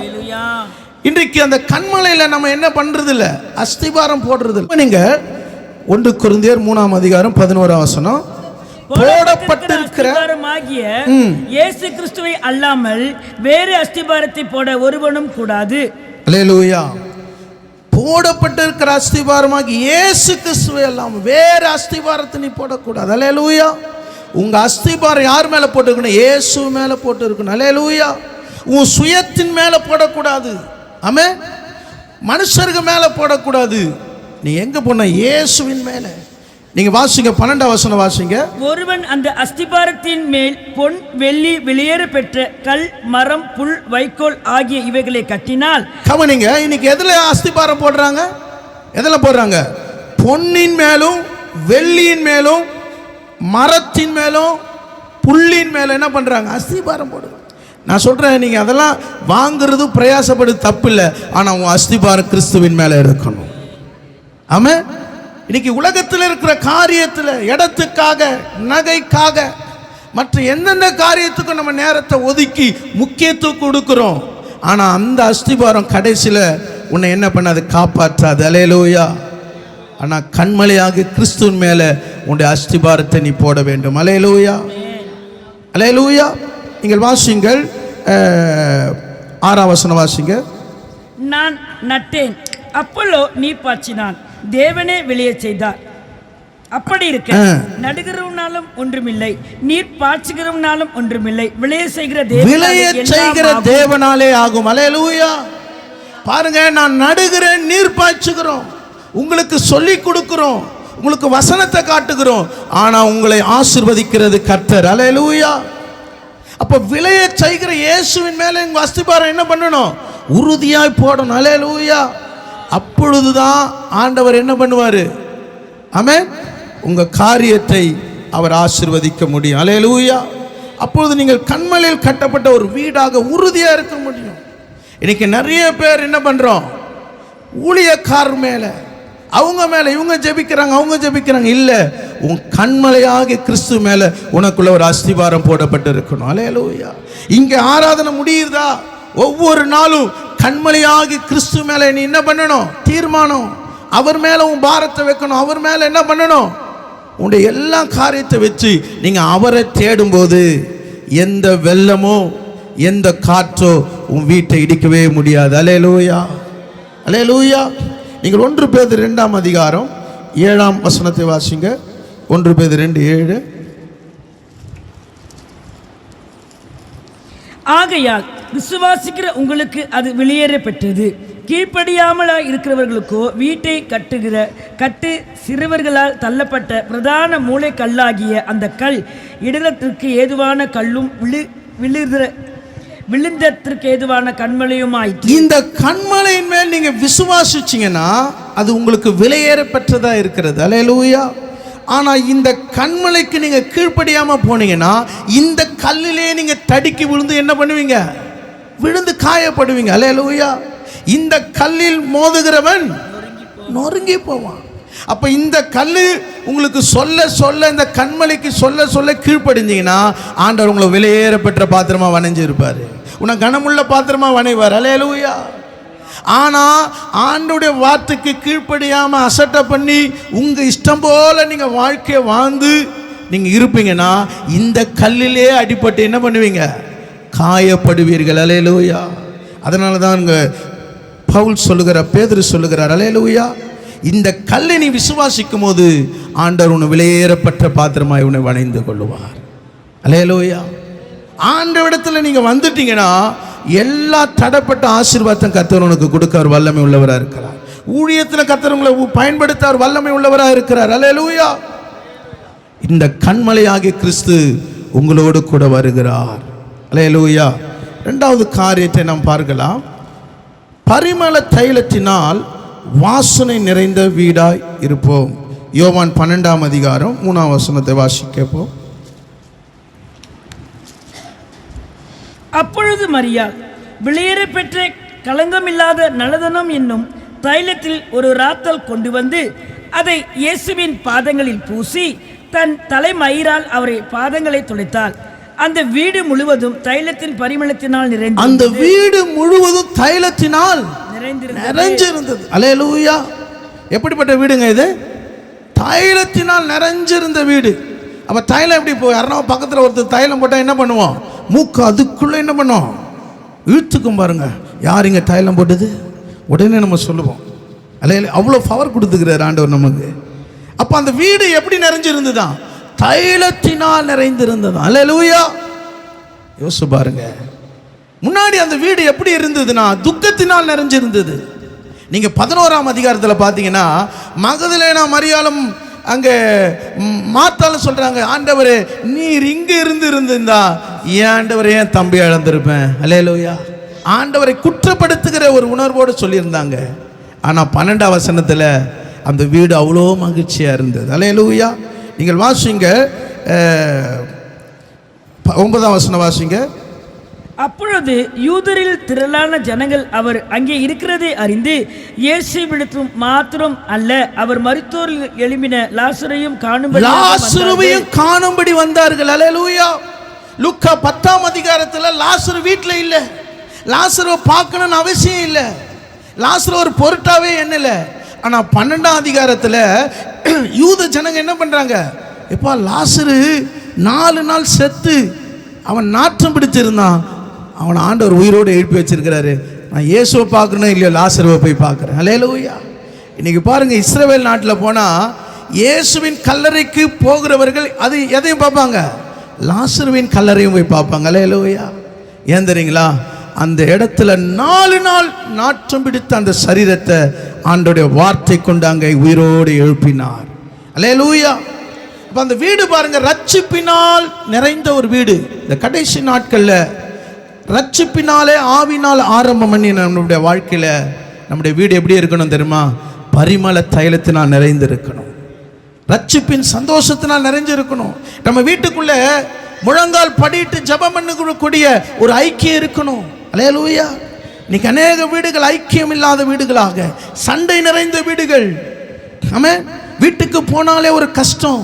இன்றைக்கு அந்த கண்மலையில் நம்ம என்ன பண்றது இல்லை? அஸ்திபாரம் போடுறது இல்லை. நீங்க 1 கொரிந்தியர் 3ஆம் அதிகாரம் 11ஆம் வசனம், போடப்பட்டிருக்கிற இயேசு கிறிஸ்துவை அல்லாமல் வேறு அஸ்திபாரத்தை போட ஒருவனும் கூடாது. அல்லேலூயா. போடப்பட்டிருக்கிற அஸ்திபாரமாகி இயேசு கிறிஸ்துவை அல்லாமல் வேறு அஸ்திபாரத்தை நீ போடக்கூடாது. அல்லேலூயா. உங்க அஸ்திபாரம் யார் மேல போட்டுருக்கணும்? இயேசு மேல போட்டு இருக்கணும். அல்லேலூயா. உன் சுயத்தின் மேல போடக்கூடாது. ஆமென். மனுஷருக்கு மேல போடக்கூடாது. நீ எங்க போன? இயேசுவின் மேல. நீங்க வாசிங்க 12ஆம் வசனம் வாசிங்க. ஒருவன் அந்த அஸ்திபாரத்தின் மேல் பொன் வெள்ளி வெளியேற பெற்ற கல் மரம் புல் வைக்கோல் ஆகிய இவைகளை கட்டினால். கவனிங்க, இன்னைக்கு எதுல அஸ்திபாரம் போடுறாங்க? எதுல போடுறாங்க? பொன்னின் மேலும் வெள்ளியின் மேலும் மரத்தின் மேலும் புல்லின் மேலும் என்ன பண்றாங்க? அஸ்திபாரம் போடுறாங்க. நான் சொல்றேன், நீங்க அதெல்லாம் வாங்குறது பிரயாசப்படு தப்பு இல்லை, ஆனா உன் அஸ்திபாரம் கிறிஸ்துவின் மேல இருக்கணும். ஆமென். இன்னைக்கு உலகத்தில் இருக்கிற காரியத்தில், இடத்துக்காக, நகைக்காக, மற்ற எந்தெந்த காரியத்துக்கும் நம்ம நேரத்தை ஒதுக்கி முக்கியத்துவம் கொடுக்கிறோம். ஆனால் அந்த அஸ்திபாரம் கடைசியில் உன்னை என்ன பண்ணாது? காப்பாற்றாது. அல்லேலூயா. ஆனால் கண்மலையாக கிறிஸ்துவின் மேலே உன்னுடைய அஸ்திபாரத்தை நீ போட வேண்டும். அல்லேலூயா. அல்லேலூயா. நீங்கள் வாசிங்கள் 6ஆம் வசனம் வாசிங்க. நான் நட்டேன், அப்பல்லோ நீர் பாய்ச்சினான், தேவனே வெளியே செய்தார். அப்படி இருக்க நடுகிறவனாலும் ஒன்றுமில்லை, நீர் பாய்ச்சுகிறவனாலும் ஒன்றுமில்லை, விளைய செய்கிற தேவனாலே ஆகும். அல்லேலூயா. பாருங்க, நான் நடுகிறேன், நீர் பாய்ச்சுகிறோம், உங்களுக்கு சொல்லி கொடுக்கிறோம், உங்களுக்கு வசனத்தை காட்டுகிறோம், ஆனா உங்களை ஆசீர்வதிக்கிறது கர்த்தர். அல்லேலூயா. அப்ப விளைய செய்கிற இயேசுவின் மேல உங்க அஸ்திபாரம் என்ன பண்ணணும்? உறுதியாய் போடணும். அல்லேலூயா. அப்பொழுதுதான் ஆண்டவர் என்ன பண்ணுவாரு? ஆமென். உங்க காரியத்தை அவர் ஆசீர்வதிக்க முடியும். அல்லேலூயா. அப்பொழுது நீங்கள் கன்மலையில் கட்டப்பட்ட ஒரு வீடாக உறுதியா இருக்க முடியும். இன்னைக்கு நிறைய பேர் என்ன பண்றோம்? ஊழியக்காரர் மேல, அவங்க மேல இவங்க ஜெபிக்கிறாங்க, அவங்க ஜெபிக்கிறாங்க. இல்ல, உன் கண்மலையாக கிறிஸ்து மேல உனக்குள்ள ஒரு அஸ்திபாரம் போடப்பட்டு இருக்கணும். அல்லேலூயா. இங்க ஆராதனை முடியுதா? ஒவ்வொரு நாளும் கண்மலையாக கிறிஸ்து மேல நீ என்ன பண்ணணும்? தீர்மானம். அவர் மேல உன் பாரத்தை வைக்கணும். அவர் மேல என்ன பண்ணணும்? உன்னுடைய எல்லா காரியத்தை வச்சு நீங்க அவரை தேடும்போது எந்த வெள்ளமோ எந்த காற்றோ உன் வீட்டை இடிக்கவே முடியாது. அல்லேலூயா. அல்லேலூயா. நீங்கள் 1 பேதுரு 2ஆம் அதிகாரம் 7ஆம் வசனத்தை வாசிங்க. 1 பேதுரு 2:7. ஆகையால் விசுவாசிக்கிற உங்களுக்கு அது வெளியேற பெற்றது. கீழ்ப்படியாமல் இருக்கிறவர்களுக்கோ வீட்டை கட்டு சிறுவர்களால் தள்ளப்பட்ட பிரதான மூளை கல்லாகிய அந்த கல் இடத்திற்கு ஏதுவான கல்லும் விழுந்தத்திற்கு ஏதுவான கண்மலையுமாயிற்று. இந்த கண்மலையின் மேல் நீங்க விசுவாசிச்சீங்கன்னா அது உங்களுக்கு விலையேற பெற்றதா இருக்கிறது. அல்லேலூயா. ஆனா இந்த கண்மலைக்கு நீங்க கீழ்ப்படியாம போனீங்கன்னா இந்த கல்லிலே நீங்க தடுக்கி விழுந்து என்ன பண்ணுவீங்க? விழுந்து காயப்படுவீங்க. அல்லேலூயா. இந்த கல்லில் மோதுகிறவன் நொறுங்கி போவான். அப்ப இந்த கல்லு உங்களுக்கு சொல்ல சொல்ல, இந்த கண்மலைக்கு சொல்ல சொல்ல கீழ்ப்படிஞ்சீங்கன்னா ஆண்டவர் உங்களை விலையேற பெற்ற பாத்திரமா வணைஞ்சிருப்பாரு, உன்னை கனமுள்ள பாத்திரமா வணைவார். அல்லேலூயா. ஆனா ஆண்டோடைய வார்த்தைக்கு கீழ்ப்படியாம அசட்டை பண்ணி உங்க இஷ்டம் போல நீங்க வாழ்க்கையை வாழ்ந்து நீங்க இருப்பீங்கன்னா இந்த கல்லிலே அடிபட்டு என்ன பண்ணுவீங்க? காயப்படுவீர்கள். அல்லேலூயா. அதனால தான் இங்க பவுல் சொல்லுகிறார், பேதுரு சொல்லுகிறார், அல்லேலூயா, இந்த கல்லை நீ விசுவாசிக்கும் போது ஆண்டவர் உன்னை விலையேறப்பட்ட பாத்திரமாய் உன்னை வணைந்து கொள்ளுவார். அல்லேலூயா. ஆண்டவரிடத்துல நீங்க வந்துட்டீங்கன்னா எல்லா தடைப்பட்ட ஆசீர்வாதம் கர்த்தர் உனக்கு கொடுக்க அவர் வல்லமை உள்ளவராக இருக்கிறார். ஊழியத்தில் கர்த்தர் உங்களை பயன்படுத்த அவர் வல்லமை உள்ளவராக இருக்கிறார். அல்லேலூயா. இந்த கண்மலையாகிய கிறிஸ்து உங்களோடு கூட வருகிறார். அல்லேலூயா. 2வது காரியத்தை நாம் பார்க்கலாம். பரிமள தைலத்தினால் வாசனை நிறைந்த வீடாய் இருப்போம். யோவான் 12ஆம் அதிகாரம் 3ஆம் வசனத்தை வாசிக்கப்போம். அப்பொழுது மரியாள் வெளியேற பெற்ற களங்கமில்லாத நலதனம் என்னும் தைலத்தில் ஒரு ராத்தல் கொண்டு வந்து அதை இயேசுவின் பாதங்களில் பூசி தன் தலைமயிரால் அவரை பாதங்களை துடைத்தாள். அந்த வீடு முழுவதும் தைலத்தின் பரிமளத்தினால் நிறைந்தது. அந்த வீடு முழுவதும் தைலத்தினால் நிறைஞ்சிருந்தது. அல்லேலூயா. எப்படிப்பட்ட வீடுங்க இது? தைலத்தினால் நிறைஞ்சிருந்த வீடு. அப்ப தைலம் எப்படி போய் யாரோ பக்கத்தில் ஒருத்தர் தைலம் போட்டால் என்ன பண்ணுவோம்? மூக்கு அதுக்குள்ள என்ன பண்ணும்? இழுத்துக்கும். பாருங்க, யார் இங்க தைலம் போட்டது உடனே நம்ம சொல்லுவோம். அல்ல, அவ்வளோ பவர் கொடுத்துக்கிறார் ஆண்டவர் நமக்கு. அப்ப அந்த வீடு எப்படி நிறைஞ்சிருந்துதான்? தைலத்தினால் நிறைந்திருந்தது. அல்லேலூயா. யோசிச்சு பாருங்க, முன்னாடி அந்த வீடு எப்படி இருந்ததுன்னா துக்கத்தினால் நிறைஞ்சிருந்தது. நீங்க 11ஆம் அதிகாரத்தில் பார்த்தீங்கன்னா மகதலேனா மரியாளும் அங்கே மாத்தாலும் சொல்றாங்க, ஆண்டவரே நீர் இங்க இருந்திருந்தா ஏன் ஆண்டவரே என் தம்பி இழந்திருப்பேன். அல்லேலூயா. ஆண்டவரை குற்றப்படுத்துகிற ஒரு உணர்வோடு சொல்லியிருந்தாங்க. ஆனா 12ஆம் வசனத்தில் அந்த வீடு அவ்வளோ மகிழ்ச்சியா இருந்தது. அல்லேலூயா. நீங்கள் வாசிங்க 9ஆம் வசனம் வாசிங்க. அப்பொழுது யூதரில் திரளான ஜனங்கள் அவர் அங்கே இருக்கிறதை அறிந்து இயேசுவிடத்தும் மாத்திரம் அல்ல, அவர் மரித்தோரில் எழும்பின லாசரையும் காணும்படி வந்தார்கள். அல்லேலூயா. லூக்கா 10ஆம் அதிகாரத்தில் லாசரு வீட்டில் இல்லை. லாசரை பார்க்கணும்னு அவசியம் இல்லை. லாசரு ஒரு பொருட்டாவே எண்ணல. ஆனா 12ஆம் அதிகாரத்தில் யூத ஜனங்க என்ன பண்றாங்க? எப்பா லாசரு 4 நாள் செத்து அவன் நாற்றம் பிடிச்சிருந்தான், அவன் ஆண்டவர் உயிரோடு எழுப்பி வச்சிருக்கிறாரு. நான் இயேசுவை பார்க்கணும் இல்லையோ லாசருவை போய் பார்க்குறேன். அல்லேலூயா. இன்னைக்கு பாருங்க, இஸ்ரவேல் நாட்டில் போனால் இயேசுவின் கல்லறைக்கு போகிறவர்கள் அது எதையும் பார்ப்பாங்க, லாசருவின் கல்லறையும் போய் பார்ப்பாங்க. அல்லேலூயா. ஏன் தெரியுங்களா? அந்த இடத்துல 4 நாள் நாற்றம் பிடித்த அந்த சரீரத்தை ஆண்டவருடைய வார்த்தை கொண்டு அங்கே உயிரோடு எழுப்பினார். அல்லேலூயா. அப்ப அந்த வீடு பாருங்க, ரட்சிப்பினால் நிறைந்த ஒரு வீடு. இந்த கடைசி நாட்கள்ல ரட்சிப்பினாலே ஆவினால் ஆரம்பம் பண்ணி நம்முடைய வாழ்க்கையில நம்முடைய வீடு எப்படி இருக்கணும் தெரியுமா? பரிமள தைலத்தினால் நிறைந்து இருக்கணும், ரட்சிப்பின் சந்தோஷத்தினால் நிறைஞ்சிருக்கணும். நம்ம வீட்டுக்குள்ள முழங்கால் படிட்டு ஜெபம் பண்ணக்கூடிய ஒரு ஐக்கியம் இருக்கணும். அல்லேலூயா. இன்னைக்கு அநேக வீடுகள் ஐக்கியம் இல்லாத வீடுகளாக, சண்டை நிறைந்த வீடுகள். ஆமென். வீட்டுக்கு போனாலே ஒரு கஷ்டம்,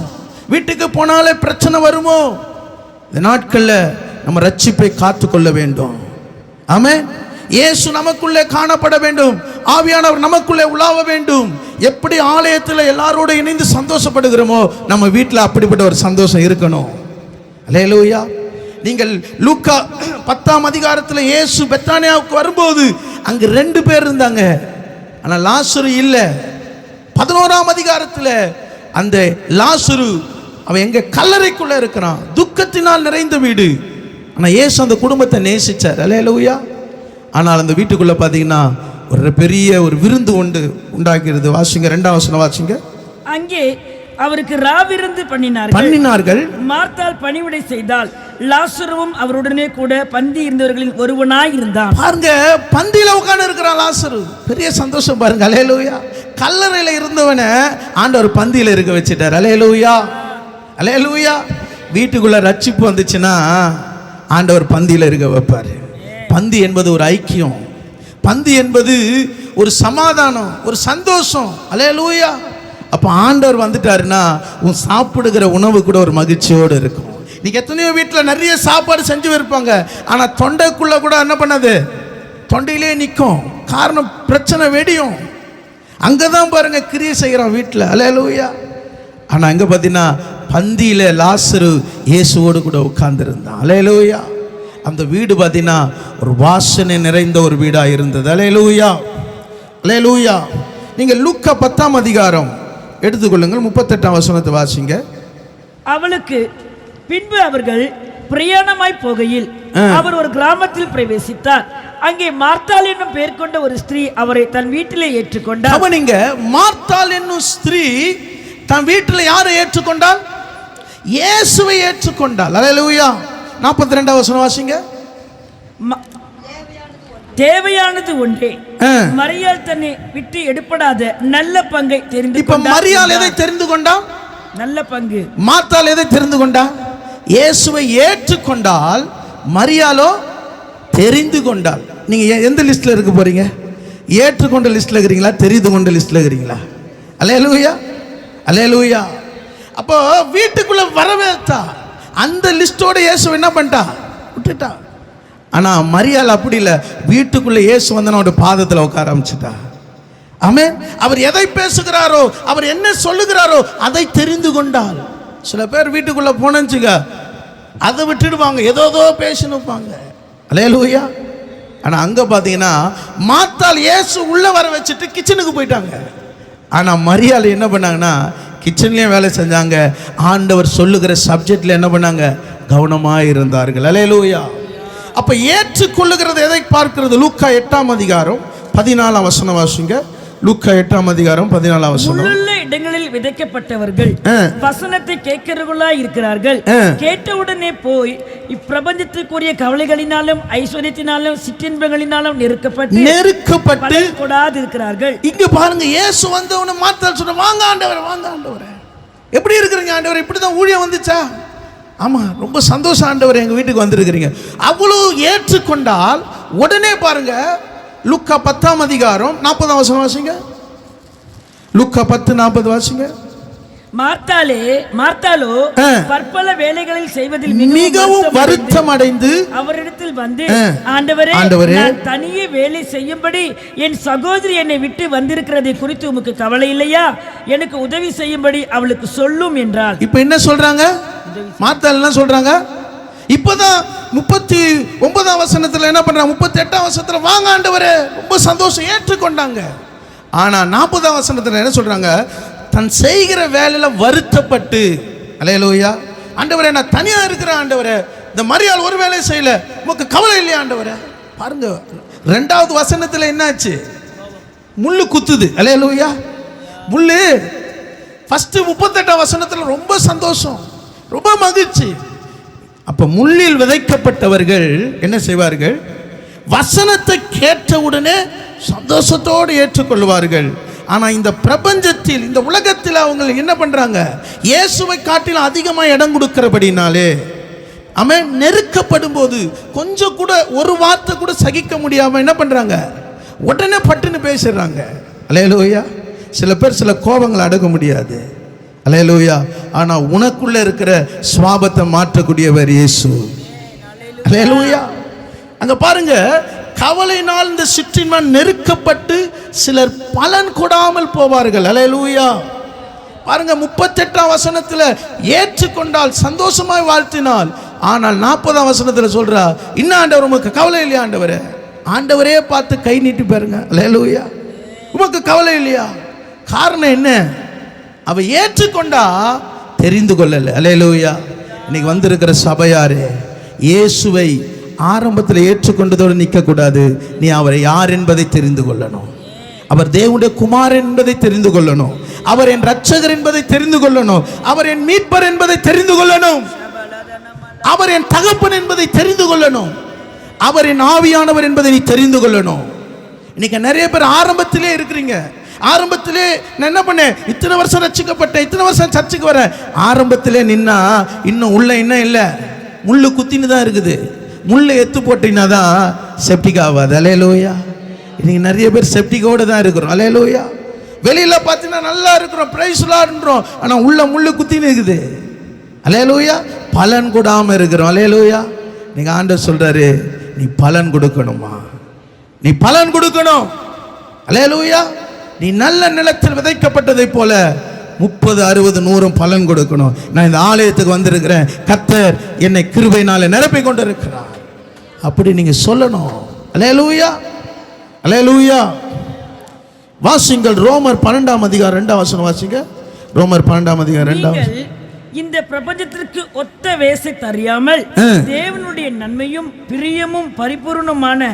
வீட்டுக்கு போனாலே பிரச்சனை வருமோ? இந்த நாட்கள்ல நம்ம ரட்சிப்பை காத்துக்கொள்ள வேண்டும். ஆமென். இயேசு நமக்குள்ளே காணப்பட வேண்டும், ஆவியானவர் நமக்குள்ளே உலாவ வேண்டும். எப்படி ஆலயத்தில் எல்லாரோடு இணைந்து சந்தோஷப்படுகிறோமோ நம்ம வீட்டில் அப்படிப்பட்ட ஒரு சந்தோஷம் இருக்கணும். அல்லேலூயா. நீங்கள் லூக்கா 10ஆம் அதிகாரத்தில் இயேசு பெத்தானியாவுக்கு வரும்போது அங்கு 2 பேர் இருந்தாங்க, ஆனால் லாசரு இல்லை. 11ஆம் அதிகாரத்தில் அந்த லாசரு அவன் எங்க கல்லறைக்குள்ள இருக்கிறான், துக்கத்தினால் நிறைந்த வீடு. ஆனால் இயேசு அந்த குடும்பத்தை நேசிச்சார். அல்லேலூயா. ஆனால் அந்த வீட்டுக்குள்ள பார்த்தீங்கன்னா ஒரு பெரிய ஒரு விருந்து உண்டாகிறது. வாசிங்க 2ஆம் வசனம் வாசிங்க. அங்கே அவருக்கு ராவிருந்து பண்ணினார்கள். மார்த்தாள் பணிவிடை செய்தால், லாசருவும் அவருடனே கூட பந்தி இருந்தவர்களின் ஒருவனாய் இருந்தான். பாருங்க, பந்தியில உட்கார்ந்து இருக்கிறான் லாசரு. பெரிய சந்தோஷம் பாருங்க. அல்லேலூயா. கல்லறையில இருந்தவனை ஆண்டவர் பந்தியில இருக்க வச்சிட்டார். அல்லேலூயா. அல்லேலூயா. வீட்டுக்குள்ள ரட்சிப்பு வந்துச்சுன்னா ஆண்டவர் பந்தியில இருக்க வைப்பாரு. பந்தி என்பது ஒரு ஐக்கியம், பந்தி என்பது ஒரு சமாதானம், ஒரு சந்தோஷம். அல்லேலூயா. அப்போ ஆண்டவர் வந்துட்டாருன்னா உன் சாப்பிடுகிற உணவு கூட ஒரு மகிழ்ச்சியோடு இருக்கும். இன்னைக்கு எத்தனையோ வீட்டில் நிறைய சாப்பாடு செஞ்சு வைப்பாங்க, ஆனால் தொண்டைக்குள்ள கூட என்ன பண்ணது, தொண்டையிலே நிற்கும். காரணம் பிரச்சனை வெடியும். அங்கே தான் பாருங்க கிரியை செய்கிறோம் வீட்டில். அல்லேலூயா. ஆனால் அங்கே பார்த்தீங்கன்னா பந்தியில் லாசரு இயேசுவோடு கூட உட்கார்ந்துருந்தான். அல்லேலூயா. அந்த வீடு பார்த்தீங்கன்னா ஒரு வாசனை நிறைந்த ஒரு வீடாக இருந்தது. அல்லேலூயா. அல்லேலூயா. நீங்கள் லூக்கா 10ஆம் அதிகாரம் எடுத்துக்கொள்ளுங்கள், 38ஆம் வசனத்தை வாசிங்க. அவளுக்கு பின்பு அவர்கள் பிரயாணமாய் போகையில் அவர் ஒரு கிராமத்தில் பிரவேசித்தார். அங்கே மார்த்தாள் என்னும் பெயர் கொண்ட ஒரு ஸ்திரீ அவரை தன் வீட்டிலே ஏற்றுக்கொண்டார். அவனிங்க மார்த்தாள் என்னும் ஸ்திரீ தன் வீட்டில் யாரை ஏற்றுக்கொண்டாள்? இயேசுவை ஏற்றுக்கொண்டாள். அல்லேலூயா. 42ஆம் வசனம் வாசிங்க. தேவையானது ஒன்றே, மரியாள் தன்னை விட்டு எடுப்படாத நல்ல பங்கை தெரிந்து இப்ப மரியாள் எதை தெரிந்து கொண்டா? நல்ல பங்கு. மார்த்தாள் எதை தெரிந்து கொண்டா? இயேசுவை ஏற்றுக்கொண்டால். மரியாளோ தெரிந்து கொண்டாள். நீங்க எந்த லிஸ்ட்ல இருக்க போறீங்க? ஏற்றுக்கொண்ட லிஸ்ட்ல இருக்கிறீங்களா, தெரிந்து கொண்ட லிஸ்ட்ல இருக்கிறீங்களா? அல்லேலூயா. அல்லேலூயா. அப்போ வீட்டுக்குள்ள வரவேற்றா, அந்த லிஸ்டோட இயேசு என்ன பண்ணிட்டா? விட்டுட்டா. ஆனா மரியாள் அப்படி இல்லை. வீட்டுக்குள்ள இயேசு வந்து அவருடைய பாதத்தில் உட்கார ஆரம்பிச்சுட்டா. ஆமென். அவர் எதை பேசுகிறாரோ, அவர் என்ன சொல்லுகிறாரோ அதை தெரிந்து கொண்டாள். சில பேர் வீட்டுக்குள்ள போனச்சுங்க அதை விட்டுடுவாங்க, ஏதோ பேசினுப்பாங்க. அல்லேலூயா. ஆனா அங்க பாத்தீங்கன்னா மார்த்தாள் இயேசு உள்ள வர வச்சுட்டு கிச்சனுக்கு போயிட்டாங்க. ஆனா மரியாள் என்ன பண்ணாங்கன்னா கிச்சன்லயும் வேலை செஞ்சாங்க. ஆண்டவர் சொல்லுகிற சப்ஜெக்ட்ல என்ன பண்ணாங்க? கவனமாக இருந்தார்கள். அல்லேலூயா. அப்ப ஏற்றுக்கொள்ளுகிறது எதை பார்க்கிறது? லூக்கா 8ஆம் அதிகாரம் 14ஆம் வசனம் வாசிங்க. லூக்கா 8ஆம் அதிகாரம் 14ஆம் வசனம். முள்ளுள்ள இடங்களில் விதைக்கப்பட்டவர்கள் வசனத்தை கேட்கிறவர்களாய் இருக்கிறார்கள். கேட்டவுடனே போய் இப்பிரபஞ்சத்துக்குரிய கவலைகளினாலும் ஐஸ்வர்யத்தினாலும் சிற்றின்பங்களினாலும் நெருக்கப்பட்டு கூடாது இருக்கிறார்கள். இங்க பாருங்க, இயேசு வந்தவன மார்த்தாள் சொல்ற, வாங்க ஆண்டவரே, வாங்க ஆண்டவரே, எப்படி இருக்கிறீங்க ஆண்டவரே? இப்படிதான் ஊழியம் வந்துச்சா? ஆமா, ரொம்ப சந்தோஷம் ஆண்டவரே, எங்க வீட்டுக்கு வந்திருக்கிறீங்க. அவ்வளவு ஏற்றுக்கொண்டால் உடனே பாருங்க, லூக்கா 10ஆம் அதிகாரம் 40ஆம் வசனம் வாசிங்க. லூக்கா 10:40 வாசிங்க. மார்த்தாளோ பற்பல வேலைகளில் செய்வதில் மிகவும் வருத்தம் அடைந்து அவரிடத்தில் வந்து, ஆண்டவரே, நான் தனியே வேலை செய்யும்படி என் சகோதரி என்னை விட்டு வந்திருக்கிறதை குறித்து உமக்கு கவலை இல்லையா? எனக்கு உதவி செய்யும்படி அவளுக்கு சொல்லும் என்றாள். இப்ப என்ன சொல்றாங்க? மார்த்தாள் என்ன சொல்றாங்க? இப்பதான் 39ஆம் வசனத்துல என்ன பண்றாங்க? 38ஆம் வசனத்துல வாங்க ஆண்டவரே, ரொம்ப சந்தோஷம், ஏற்றுக்கொண்டாங்க. ஆனா 40ஆம் வசனத்துல என்ன சொல்றாங்க? தன் செய்கிற வேலையில வருத்தப்பட்டு, அல்லேலூயா, ஆண்டவரே நான் தனியா இருக்கிறேன் ஆண்டவரே, இந்த மரியாள் ஒரு வேலையை செய்யல, உமக்கு கவலை இல்லையா ஆண்டவரே? பாருங்க 2வது வசனத்துல என்னாச்சு? முள்ளு குத்துது. அல்லேலூயா. முள்ளு ஃபர்ஸ்ட் 38 வசனத்துல ரொம்ப சந்தோஷம், ரொம்ப மகிழ்ச்சி. அப்ப முள்ளில் விதைக்கப்பட்டவர்கள் என்ன செய்வார்கள்? வசனத்தை கேட்டவுடனே சந்தோஷத்தோடு ஏற்றுக்கொள்வார்கள். ஆனா இந்த பிரபஞ்சத்தில், இந்த உலகத்தில் அவங்க என்ன பண்றாங்க? இயேசுவை காட்டிலும் அதிகமாக இடம் கொடுக்கிறபடினாலே அவன் நெருக்கப்படும் போது கொஞ்சம் கூட ஒரு வார்த்தை கூட சகிக்க முடியாம என்ன பண்றாங்க? உடனே பட்டுன்னு பேசிடுறாங்க. அல்லேலூயா. சில பேர் சில கோபங்களை அடக்க முடியாது. அல்லேலூயா. ஆனா உனக்குள்ள இருக்கிற சுவாபத்தை மாற்றக்கூடியவர் இயேசு. அல்லேலூயா. அங்க பாருங்க, கவலையினால் இந்த சிற்றின்மன் நெருக்கப்பட்டு சிலர் பலன் கொடாமல் போவார்கள். அல்லேலூயா. பாருங்க 38 வசனத்துல ஏற்றுக்கொண்டால் சந்தோஷமாய் வாழ்த்தினால், ஆனால் 40 வசனத்துல சொல்றா, இன்னும் ஆண்டவர் உமக்கு கவலை இல்லையா ஆண்டவரே? ஆண்டவரே பார்த்து கை நீட்டி பாருங்க. அல்லேலூயா. உமக்கு கவலை இல்லையா? காரணம் என்ன? அவ ஏற்றுக்கொண்டா, தெரிந்து கொள்ளல. அல்லேலூயா. இன்னைக்கு வந்திருக்கிற சபையாரே, இயேசுவை ஆரம்பத்தில் ஏற்றுக்கொண்டதோடு நிற்க கூடாது. நீ அவரை யார் என்பதை தெரிந்து கொள்ளணும். அவர் தேவனுடைய குமாரன் என்பதை தெரிந்து கொள்ளணும். அவர் என் ரட்சகர் என்பதை தெரிந்து கொள்ளணும். அவர் என் மீட்பர் என்பதை தெரிந்து கொள்ளணும். அவர் என் தகப்பன் என்பதை தெரிந்து கொள்ளணும். அவர் என் ஆவியானவர் என்பதை நீ தெரிந்து கொள்ளணும். இன்னைக்கு நிறைய பேர் ஆரம்பத்திலே இருக்கிறீங்க. ஆரம்பத்திலே நான் என்ன பண்ணேன், இத்தனை வருஷம் ரட்சிக்கப்பட்டேன், இத்தனை வருஷம் சர்ச்சுக்கு வரேன். ஆரம்பத்திலே நின்னா இன்னும் உள்ள என்ன இல்லை, முள்ளு குத்தின்னு தான் இருக்குது. முள்ளை எத்து போட்டீங்கன்னா தான் செப்டிக் ஆகாது. அல்லேலூயா. இன்னைக்கு நிறைய பேர் செப்டிக்கோடு தான் இருக்கிறோம். அல்லேலூயா. வெளியில பார்த்தீங்கன்னா நல்லா இருக்கிறோம், பிரைஸ் லார்ட்ன்றோம், ஆனால் உள்ள முள்ளு குத்தின்னு இருக்குது. அல்லேலூயா. பலன் கொடாம இருக்கிறோம். அல்லேலூயா. நீங்க ஆண்டவர் சொல்றாரு, நீ பலன் கொடுக்கணுமா? நீ பலன் கொடுக்கணும். அல்லேலூயா. நீ நல்ல நிலத்தில் விதைக்கப்பட்டதை போல 30, 60, 100 பலன் கொடுக்கணும். நான் இந்த ஆலயத்துக்கு வந்திருக்கிறேன், கர்த்தர் என்னை கிருபையினால நிரப்பி கொண்டு இருக்கிறார், அப்படி நீங்க சொல்லணும். அல்லேலூயா. அல்லேலூயா. வாசிங்கள் ரோமர் 12 அதிகாரம் 2 வசனம் வாசிங்க. ரோமர் 12 அதிகாரம் 2 வசனம். இந்த பிரபஞ்சத்திற்கு ஒத்த வேஷத்தை அறியாமல் தேவனுடைய நன்மையும் பிரியமும் பரிபூர்ணமான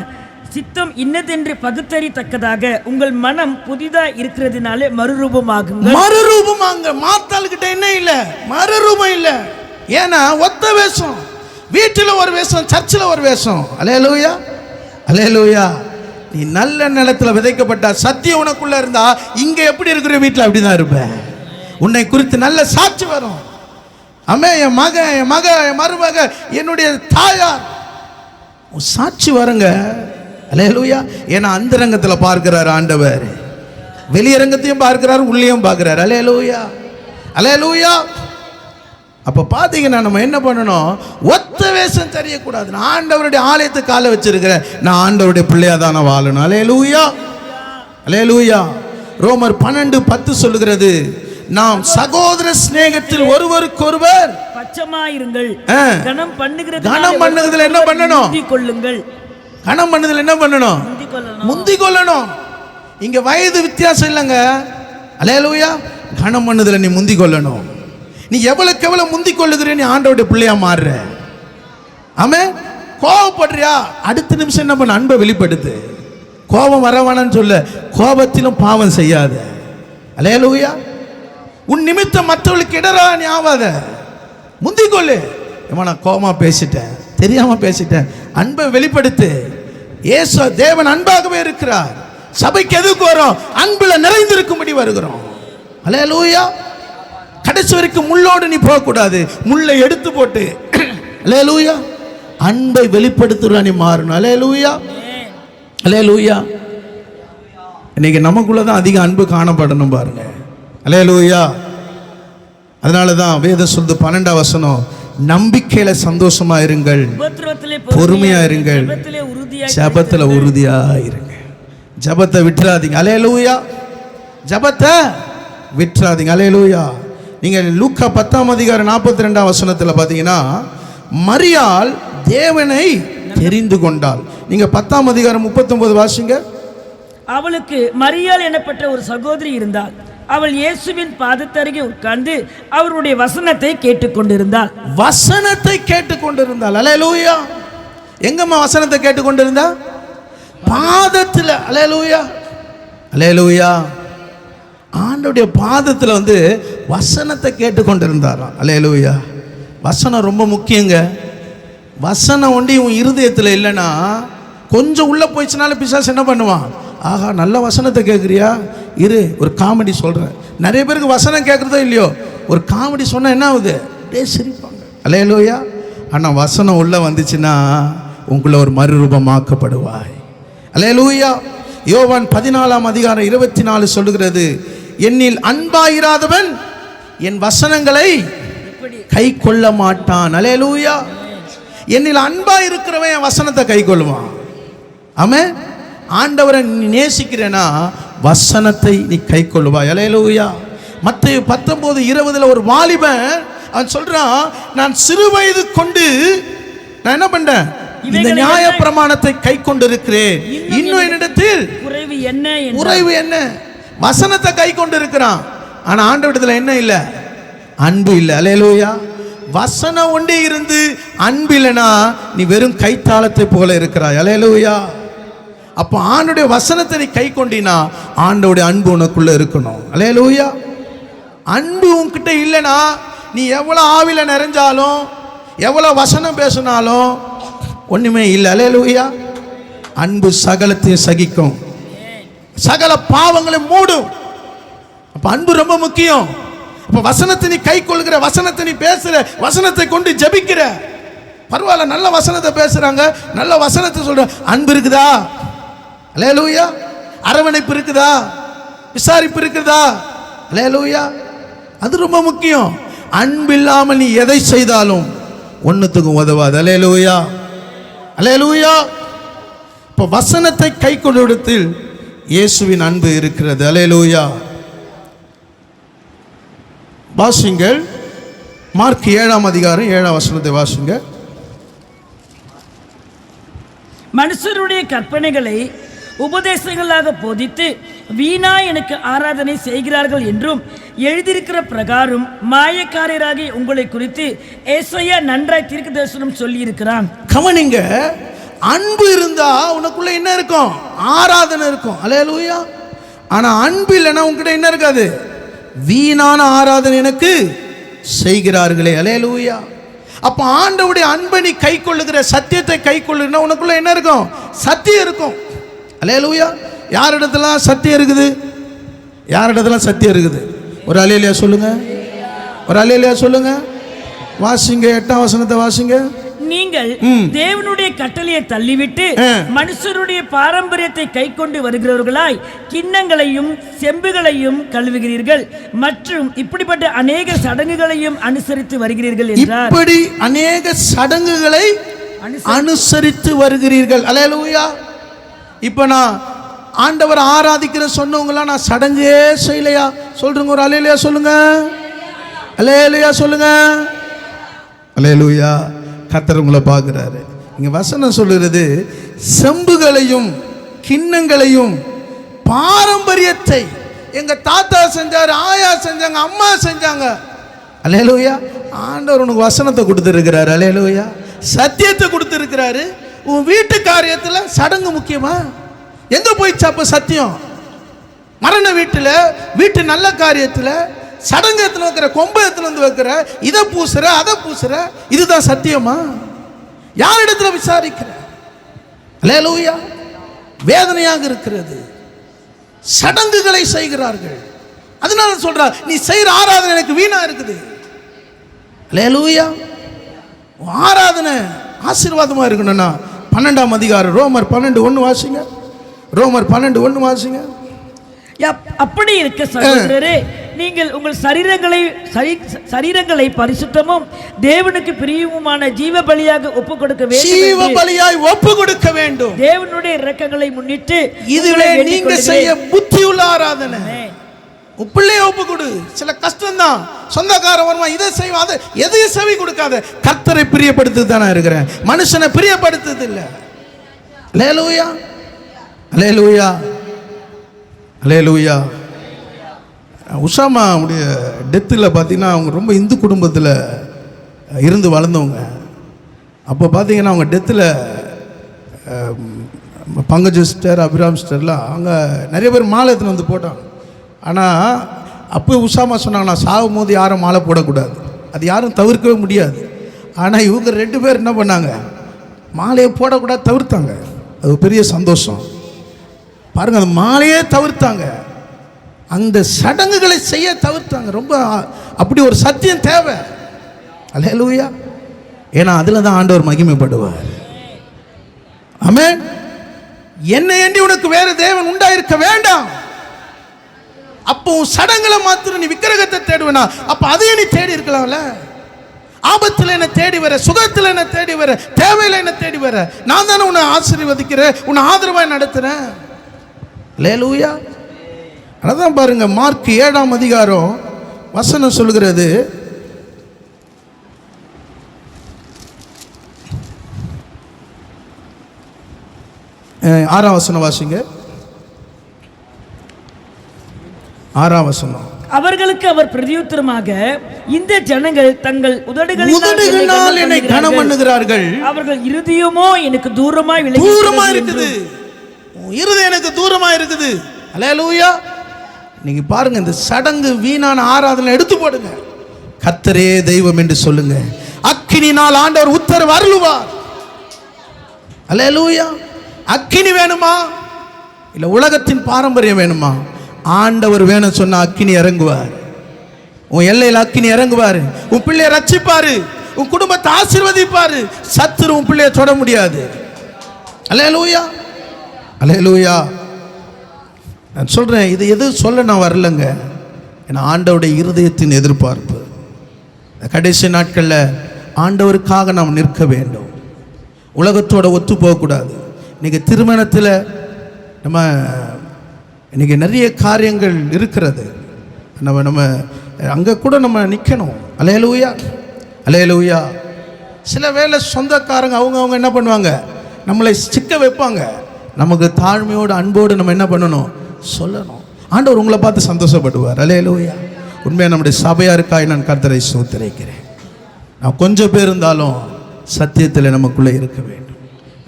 சித்தம் இன்னதென்று பகுத்தறித்தக்கதாக உங்கள் மனம் புதிதா இருக்கிறதுனாலே மறுரூபமாகுங்க. மறுரூபமாங்க. மாத்தாள் கிட்ட என்ன இல்ல, மறுரூபம் இல்ல. ஏன்னா ஒத்த வேஷம். வீட்டில் ஒரு வேஷம், சர்ச்சில் ஒரு வேஷம். அல்லேலூயா. அல்லேலூயா. நீ நல்ல நிலத்துல விதைக்கப்பட்ட சத்தியம் உனக்குள்ள இருந்தா, இங்க எப்படி இருக்கிற வீட்டில் அப்படிதான் இருப்ப. உன்னை குறித்து நல்ல சாட்சி வரும். அம்மே, என் மகன், என் மக, என் மருமக, என்னுடைய தாயார், சாட்சி வருங்க. அல்லேலூயா. ஏன்னா அந்தரங்கத்தில் பார்க்கிறார் ஆண்டவர், வெளியரங்கத்தையும் பார்க்கிறார், உள்ளேயும் பார்க்கிறார். அல்லேலூயா. அல்லேலூயா. அப்ப பாத்தீங்கன்னா நம்ம என்ன பண்ணணும், ஒத்த வேஷம் தெரியக்கூடாது. நான் ஆண்டவருடைய ஆலயத்துக்கு காலை வச்சிருக்கிறேன், நான் ஆண்டவருடைய பிள்ளையா தானே வாழணும். அல்லேலூயா. அல்லேலூயா. ரோமர் 12:10 சொல்லுகிறது, நாம் சகோதர சிநேகத்தில் ஒருவருக்கொருவர் பச்சமாயிருங்கள். கனம் பண்ணுகிறது என்ன பண்ணணும்? கொள்ளுங்கள். கனம் பண்ணுதல் என்ன பண்ணணும்? முந்தி கொள்ளணும். இங்க வயது வித்தியாசம் இல்லைங்க. அல்லேலூயா. கனம் பண்ணுதல நீ முந்தி கொள்ளணும். நீ எவ்வளவுக்கு எவ்வளவு முந்தி கொள்ளுகிற, நீ ஆண்டவருடைய பிள்ளையா மாறுற. ஆமென். கோபப்படுறியா, அடுத்த நிமிஷம் என்ன பண்ண, அன்பை வெளிப்படுத்து. கோபம் வரவானான்னு சொல்ல, கோபத்திலும் பாவம் செய்யாத. அல்லேலூயா. உன் நிமித்தம் மற்றவர்களுக்கு இடரா நீ ஆவாத. முந்திக்கொள்ளு. நான் கோபமா பேசிட்டேன், தெரியாம பேசிட்டேன், அன்பை வெளிப்படுத்து. இயேசு தேவன் அன்பாகவே இருக்கிறார். சபைக்கு எதுக்கு வரோம்? அன்புல நிறைந்திருக்கும்படி வருகிறோம். அல்லேலூயா. கடைசி வரைக்கும் முள்ளோடு நீ போகக்கூடாது, முள்ளை எடுத்து போட்டு அல்லேலூயா அன்பை வெளிப்படுத்துற நீ மாறணும். அல்லேலூயா. அல்லேலூயா. இன்னைக்கு நமக்குள்ளதான் அதிக அன்பு காணப்படணும் பாருங்க. அல்லேலூயா. அதனால தான் வேதம் சொல்லுது 12 வசனம், நம்பிக்கையில சந்தோஷமா இருங்கள், பொறுமையா இருங்கள், ஜபத்துல உறுதியா இருங்க. ஜபத்தை விட்டுறாதீங்க. அல்லேலூயா. ஜபத்தை விட்டுறாதீங்க. அல்லேலூயா. நீங்க லூக்கா 10 அதிகாரம் 42 வசனத்துல பாத்தீங்கன்னா, மரியாள் தேவனை தெரிந்து கொண்டாள். நீங்க 10 அதிகாரம் 39 வாசிங்க. அவளுக்கு மரியாள் எனப்பட்ட ஒரு சகோதரி இருந்தாள். அவள் இயேசுவின் பாதத்தருகே உட்கார்ந்து அவருடைய வசனத்தை கேட்டுக்கொண்டிருந்தாள். வசனத்தை கேட்டுக்கொண்டிருந்தாள். அல்லேலூயா. எங்கம்மா வசனத்தை கேட்டுக்கொண்டிருந்தா? பாதத்தில். அல்லேலூயா, அல்லேலூயா. ஆண்டவருடைய பாதத்தில் வந்து வசனத்தை கேட்டுக்கொண்டிருந்தாராம். அல்லேலூயா. வசனம் ரொம்ப முக்கியங்க. வசனம் ஒண்டி உன் இருதயத்தில் இல்லைன்னா கொஞ்சம் உள்ளே போயிடுச்சுனால பிசாசு என்ன பண்ணுவான்? ஆஹா, நல்ல வசனத்தை கேட்குறியா, இரு ஒரு காமெடி சொல்கிறேன். நிறைய பேருக்கு வசனம் கேட்குறதோ இல்லையோ, ஒரு காமெடி சொன்னால் என்ன ஆகுது? அப்படியே சிரிப்பாங்க. அல்லேலூயா. ஆனால் வசனம் உள்ளே வந்துச்சுன்னா உங்களை ஒரு மறுரூபமாக்கப்படுவாய். அல்லேலூயா. யோவான் 14:24 சொல்லுகிறது, என்னில் அன்பாயிராதவன் என் வசனங்களை கை கொள்ள மாட்டான். அல்லேலூயா. என்னில் அன்பா இருக்கிறவன் என் வசனத்தை கை கொள்வான். ஆமென். ஆண்டவரை நீ நேசிக்கிறேனா வசனத்தை நீ கை கொள்வாய். அல்லேலூயா. மத்தேயு 19:20 ஒரு வாலிபன் அவன் சொல்றான், நான் சிறு வயது கொண்டு நான் என்ன பண்றேன்? இந்த நியாய பிரமாணத்தை கை கொண்டிருக்கிறேன். இன்னும் என்னிடத்தில் குறைவு என்ன? வசனத்தை கை கொண்டு இருக்கிறான். ஆனா ஆண்டவரிடத்துல என்ன இல்லை? அன்பு இல்லை. அல்லேலூயா. வசனம் ஒன்றே இருந்து அன்பு இல்லைனா நீ வெறும் கைத்தாளத்தை போல இருக்கிறாய். அல்லேலூயா. அப்போ ஆண்டோடைய வசனத்தை நீ கை கொண்டினா ஆண்டோடைய அன்பு உனக்குள்ள இருக்கணும். அல்லேலூயா. அன்பு உன்கிட்ட இல்லைனா நீ எவ்வளோ ஆவில நிறைஞ்சாலும் எவ்வளோ வசனம் பேசினாலும் ஒண்ணுமே இல்லை. அல்லேலூயா. அன்பு சகலத்தையும் சகிக்கும், சகல பாவங்களை மூடும். அப்போ அன்பு ரொம்ப முக்கியம். அப்போ வசனத்தை நீ கை கொள்கிற, வசனத்தை நீ பேசுற, வசனத்தை கொண்டு ஜபிக்கிற. பரவாயில்ல, நல்ல வசனத்தை பேசுறாங்க, நல்ல வசனத்தை சொல்ற. அன்பு இருக்குதா? அல்லேலூயா. அரவணைப்பு இருக்குதா? விசாரிப்பு இருக்குதா? அல்லேலூயா. அது ரொம்ப முக்கியம். அன்பு இல்லாமல் நீ எதை செய்தாலும் ஒன்னுத்துக்கும் உதவாது. அல்லேலூயா, அல்லேலூயா. இப்போ வசனத்தை கை கொள்வதில் இயேசுவின் அன்பு இருக்கிறது. அல்லேலூயா. வாசிங்கள் மார்க் 7:7 வாசிங்க. மனுஷருடைய கற்பனைகளை உபதேசங்களாக போதித்து வீணா எனக்கு ஆராதனை செய்கிறார்கள் என்றும் எழுதியிருக்கிற பிரகாரம் மாயக்காரராகி உங்களை குறித்து ஏசாயா நன்றாய் தீர்க்க தரிசனம் சொல்லி இருக்கிறான். கவனிங்க, அன்பு இருந்தா உனக்குள்ள என்ன இருக்கும்? ஆராதனை இருக்கும். அல்லேலூயா. ஆனா அன்பு இல்லைன்னா உன்கிட்ட என்ன இருக்காது? வீணான ஆராதனை எனக்கு செய்கிறார்களே. அல்லேலூயா. அப்ப ஆண்டவருடைய அன்பை நீ கை கொள்ளுகிற, சத்தியத்தை கை கொள்ளுகிற, உனக்குள்ள என்ன இருக்கும்? சத்தியம் இருக்கும். அல்லேலூயா. யாரிடத்துல சத்தியம் இருக்குது? யாரிடத்துல சத்தியம் இருக்குது? ஒரு அல்லேலூயா சொல்லுங்க, ஒரு அல்லேலூயா சொல்லுங்க. வாசிங்க 8ஆம் வசனத்தை வாசிங்க. நீங்கள் தேவனுடைய கட்டளையை தள்ளிவிட்டு மனுஷருடைய பாரம்பரியத்தை கை கொண்டு வருகிறவர்களாய் கிண்ணங்களையும் செம்புகளையும் கழுவுகிறீர்கள் மற்றும் இப்படிப்பட்ட அநேக சடங்குகளையும் அனுசரித்து வருகிறீர்கள் என்றார். இப்படி அநேக சடங்குகளை அனுசரித்து வருகிறீர்கள். அல்லேலூயா. இப்ப நான் ஆண்டவர் ஆராதிக்கிற சொன்னவங்களா நான் சடங்கே செய்யலையா? சொல்றீங்க ஒரு அல்லேலூயா சொல்லுங்க, அல்லேலூயா சொல்லுங்க. அல்லேலூயா. கர்த்தர் உங்களை பார்க்கிறாரு. இங்க வசனம் சொல்லுறது, செம்புகளையும் கிண்ணங்களையும் பாரம்பரியத்தை எங்க தாத்தா செஞ்சாரு, ஆயா செஞ்சாங்க, அம்மா செஞ்சாங்க. அல்லேலூயா. ஆண்டவர் உனக்கு வசனத்தை கொடுத்துருக்கிறாரு. அல்லேலூயா. சத்தியத்தை கொடுத்துருக்கிறாரு. உன் வீட்டு காரியத்தில் சடங்கு முக்கியமா? எங்க போயிடுச்சு அப்ப சத்தியம்? மரண வீட்டில், வீட்டு நல்ல காரியத்தில் சடங்கத்தில் வைக்கிற, கொம்பத்தில் வந்து வைக்கிற, இதை பூசுற அதை பூசுற, இதுதான் சத்தியமா? யாரிடத்துல விசாரிக்கிற? அல்லேலூயா. வேதனையாக இருக்கிறது. சடங்குகளை செய்கிறார்கள். அதனால சொல்றார், நீ செய்யற ஆராதனை எனக்கு வீணா இருக்குது. அல்லேலூயா. ஆராதனை ஆசீர்வாதமா இருக்கணும்னா 12ஆம் அதிகாரம் ரோமர் 12:1 வாசிங்க. ரோமர் 12:1 வாசிங்க. அப்படி இருக்க சகோதரரே, நீங்கள் உங்கள் சரீரங்களை பரிசுத்தமும் தேவனுக்கு பிரியமுமான ஜீவ பலியாக ஒப்பு கொடுக்க வேண்டும். ஜீவ பலியாய் ஒப்பு கொடுக்க வேண்டும். தேவனுடைய இரக்கங்களை முன்னிட்டு இதுவே நீங்க செய்ய புத்தியுள்ள ஆராதனை. உப்பிள்ளைய ஒப்பு கொடு. சில கஷ்டம் தான், சொந்தக்காரன் வருமா, இதை செய்வா, அதை எதையும் செவி கொடுக்காத. கர்த்தரை பிரியப்படுத்து தானே இருக்கிறேன், மனுஷனை பிரியப்படுத்துது இல்லை. அல்லேலூயா, அல்லேலூயா, அல்லேலூயா. உஷாமா உடைய டெத்தில் பார்த்தீங்கன்னா அவங்க ரொம்ப இந்து குடும்பத்தில் இருந்து வளர்ந்தவங்க. அப்போ பார்த்தீங்கன்னா அவங்க டெத்தில் பங்கஜ் சிஸ்டர், அபிராம் சிஸ்டர்லாம் அவங்க நிறைய பேர் மாலை எடுத்துன்னு வந்து போட்டாங்க. ஆனால் அப்போ உஷாமா சொன்னாங்க, நான் சாகும் போது யாரும் மாலை போடக்கூடாது, அது யாரும் தவிர்க்கவே முடியாது. ஆனால் இவங்க 2 பேர் என்ன பண்ணாங்க, மாலையை போடக்கூடாது, தவிர்த்தாங்க. அது பெரிய சந்தோஷம் பாருங்கள். அந்த மாலையே தவிர்த்தாங்க, அந்த சடங்குகளை செய்ய தவிர்த்தாங்க. ரொம்ப அப்படி ஒரு சத்தியம் தேவை. அல்லேலூயா. ஏன்னா அதில் தான் ஆண்டவர் மகிமைப்படுவார். ஆமென். என்னை எண்ணி உனக்கு வேறு தேவன் உண்டாயிருக்க வேண்டாம். அப்போ சடங்குகளை மாத்திரம் நீ விக்கிரகத்தை தேடுவனா, அப்ப அதையும் நீ தேடி இருக்கலாம்ல. ஆபத்தில் என்ன தேடி வர, சுகத்தில் என்ன தேடி வர, தேவையில் என்ன தேடி வர, நான் தானே உன்னை ஆசீர்வதிக்கிறேன், உன்னை ஆதரவாக நடத்துறேன். அல்லேலூயா. அதான் பாருங்க, மார்க் 7ஆம் அதிகாரம் வசனம் சொல்கிறது, 6ஆம் வசனம் வாசிங்க. 6ஆம் வசனம். அவர்களுக்கு அவர் பிரதியுத்தரமாக, இந்த ஜனங்கள் தங்கள் உதடுகளினால் என்னை கனம் பண்ணுகிறார்கள், அவர்கள் இருதயமோ எனக்கு தூரமா இருக்குது. இருதயம் எனக்கு தூரமா இருக்குது. அல்லேலூயா. நீங்க பாருங்க, இந்த சடங்கு வீணான ஆராதனை எடுத்து போடுங்க. கர்த்தரே தெய்வம் என்று சொல்லுங்க. அக்கினினால் ஆண்டவர் உத்தரவு அருளுவார். அல்லேலூயா. அக்கினி வேணுமா, இல்ல உலகத்தின் பாரம்பரியம் வேணுமா? ஆண்டவர் வேணும் சொன்னா அக்கினி இறங்குவார். உன் எல்லையில் அக்கினி இறங்குவார். உன் பிள்ளையை ரட்சிப்பாரு, உன் குடும்பத்தை ஆசீர்வதிப்பாரு. சத்துரு உன் பிள்ளையை தொட முடியாது. அல்லேலூயா. அல்லேலூயா. நான் சொல்றேன், இது எது சொல்ல நான் வரலங்க. ஏன்னா ஆண்டவருடைய இருதயத்தின் எதிர்பார்ப்பு. கடைசி நாட்களில் ஆண்டவருக்காக நாம் நிற்க வேண்டும். உலகத்தோட ஒத்து போகக்கூடாது. இன்னைக்கு திருமணத்தில் நம்ம இன்னைக்கு நிறைய காரியங்கள் இருக்கிறது. நம்ம அங்கே கூட நம்ம நிற்கணும். அல்லேலூயா. அல்லேலூயா. சில வேளை சொந்தக்காரங்க அவங்க என்ன பண்ணுவாங்க, நம்மளை சிக்க வைப்பாங்க. நமக்கு தாழ்மையோடு அன்போடு நம்ம என்ன பண்ணணும், சொல்லணும். ஆண்டவர் உங்களை பார்த்து சந்தோஷப்படுவார். அல்லேலூயா. உண்மையாக நம்முடைய சபையாருக்காய் நான் கர்த்தரை ஸ்தோத்திரிக்கிறேன். நான் கொஞ்சம் பேர் இருந்தாலும் சத்தியத்தில் நமக்குள்ளே இருக்க வேண்டும்.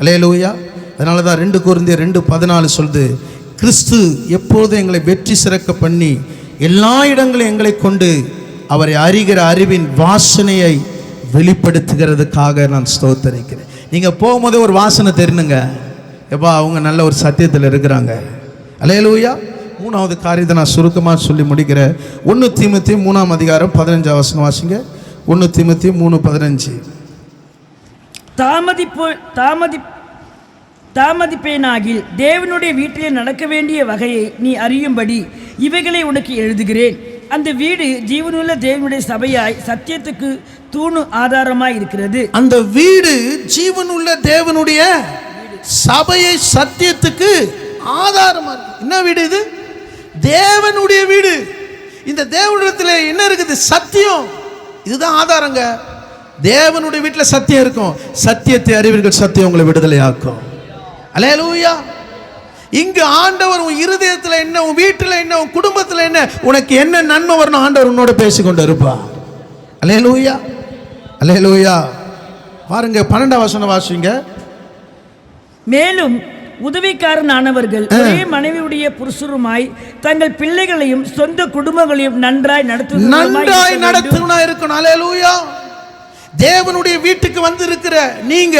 அல்லேலூயா. அதனால தான் 2 கொரிந்தியர் 2:14 சொல்லுது, கிறிஸ்து எப்போதும் எங்களை வெற்றி சிறக்க பண்ணி எல்லா இடங்களும் எங்களை கொண்டு அவரை அறிகிற அறிவின் வாசனையை வெளிப்படுத்துகிறதுக்காக நான் ஸ்தோத்திரிக்கிறேன். நீங்கள் போகும்போதே ஒரு வாசனை தெரியணுங்க, எப்பா அவங்க நல்ல ஒரு சத்தியத்தில் இருக்கிறாங்க. அல்லேலூயா. 3வது காரியத்தை நான் சுருக்கமாக சொல்லி முடிக்கிறேன். 1 தீமோத்தேயு 3ஆம் அதிகாரம் 15ஆம் வசனம் வாசிங்க. 1 தீமோத்தேயு 3:15. தாமதிப்பேனாகில் தேவனுடைய வீட்டிலே நடக்க வேண்டிய வகையை நீ அறியும்படி இவைகளை உனக்கு எழுதுகிறேன். அந்த வீடு ஜீவனுள்ள தேவனுடைய சபையாய் சத்தியத்துக்கு தூணு ஆதாரமாய் இருக்கிறது. அந்த வீடு ஜீவனுள்ள தேவனுடைய சபையை சத்தியத்துக்கு ஆதாரமா இருக்கு. என்ன வீடு இது? தேவனுடைய வீடு. இந்த தேவனிடத்தில் என்ன இருக்குது? சத்தியம். இதுதான் ஆதாரங்க. தேவனுடைய வீட்டில் சத்தியம் இருக்கும். சத்தியத்தை அறிவீர்கள், சத்தியம் உங்களை விடுதலை ஆக்கும். அல்லேலூயா. இங்கு ஆண்டவர் உன் இருதயத்தில் என்ன, உன் வீட்டில் என்ன, உன் குடும்பத்தில் என்ன, உனக்கு என்ன நன்மை வரணும், ஆண்டவர் உன்னோட பேசிக்கொண்டு இருப்பா. அல்லேலூயா. அல்லேலூயா. பாருங்க 12ஆம் வசனம் வாசிங்க. மேலும் உதவிக்காரனானவர்கள் ஒரே மனைவியுடைய புருஷருமாய் தங்கள் பிள்ளைகளையும் சொந்த குடும்பங்களையும் நன்றாய் நடத்துனா இருக்கணும். அல்லேலூயா. தேவனுடைய வீட்டுக்கு வந்து இருக்கிற நீங்க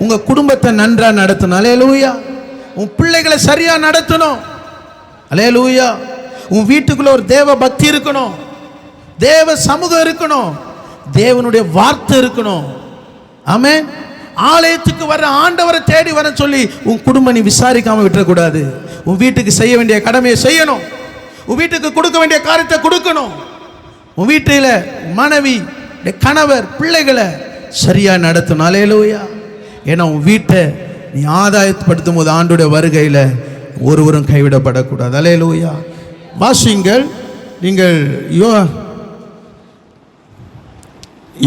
உங்க குடும்பத்தை நன்றா நடத்தணும். அல்லேலூயா. உன் பிள்ளைகளை சரியா நடத்தணும். அல்லேலூயா. உன் வீட்டுக்குள்ள ஒரு தேவ பக்தி இருக்கணும், தேவ சமூகம் இருக்கணும், தேவனுடைய வார்த்தை இருக்கணும். ஆமென். ஆலயத்துக்கு வர ஆண்டவரை தேடி வர சொல்லி உன் குடும்பம் நீ விசாரிக்காம விட்டுறக்கூடாது. உன் வீட்டுக்கு செய்ய வேண்டிய கடமையை செய்யணும். உன் வீட்டுக்கு கொடுக்க வேண்டிய காரியத்தை கொடுக்கணும். உன் வீட்டில் மனைவி, கணவர், பிள்ளைகளை சரியா நடத்தணும். அல்லேலூயா. ஏன்னா உன் வீட்டை நீ ஆதாயப்படுத்தும் போது ஆண்டுடைய வருகையில் ஒருவரும் கைவிடப்படக்கூடாது. அல்லேலூயா. வாசிங்கள். நீங்கள்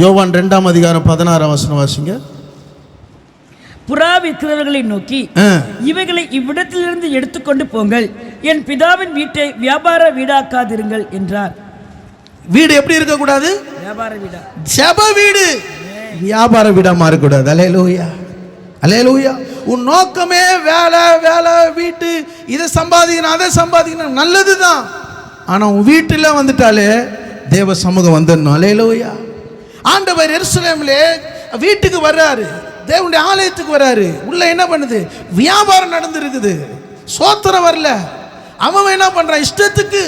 யோவான் 2ஆம் அதிகாரம் 16ஆம் வசனம் வாசிங்க. புறா விற்கிறவர்களை நோக்கி, இவைகளை இவ்விடத்திலிருந்து எடுத்துக்கொண்டு போங்கள், என் பிதாவின் வீட்டை வியாபார வீடாக்காதிருங்கள் என்றார். வீடு எப்படி இருக்கக்கூடாது? வியாபார வீடா? ஜெப வீடு, வியாபார வீடா மாறக்கூடாது. அல்லேலூயா, அல்லேலூயா. உன் நோக்கமே வேலை வேலை, வீட்டு, இதை சம்பாதிக்கணும் அதை சம்பாதிக்கணும், நல்லதுதான். ஆனா உன் வீட்டில் வந்துட்டாலே தேவ சமூகம் வந்துடணும். அல்லேலூயா. ஆண்டவர் எருசலேமிலே வீட்டுக்கு வர்றாரு, தேவனுடைய ஆலயத்துக்கு வர்றாரு. உள்ள என்ன பண்ணுது? வியாபாரம் நடந்துருக்குது. சோத்திரம் வரல. அவன் என்ன பண்றான்? இஷ்டத்துக்கு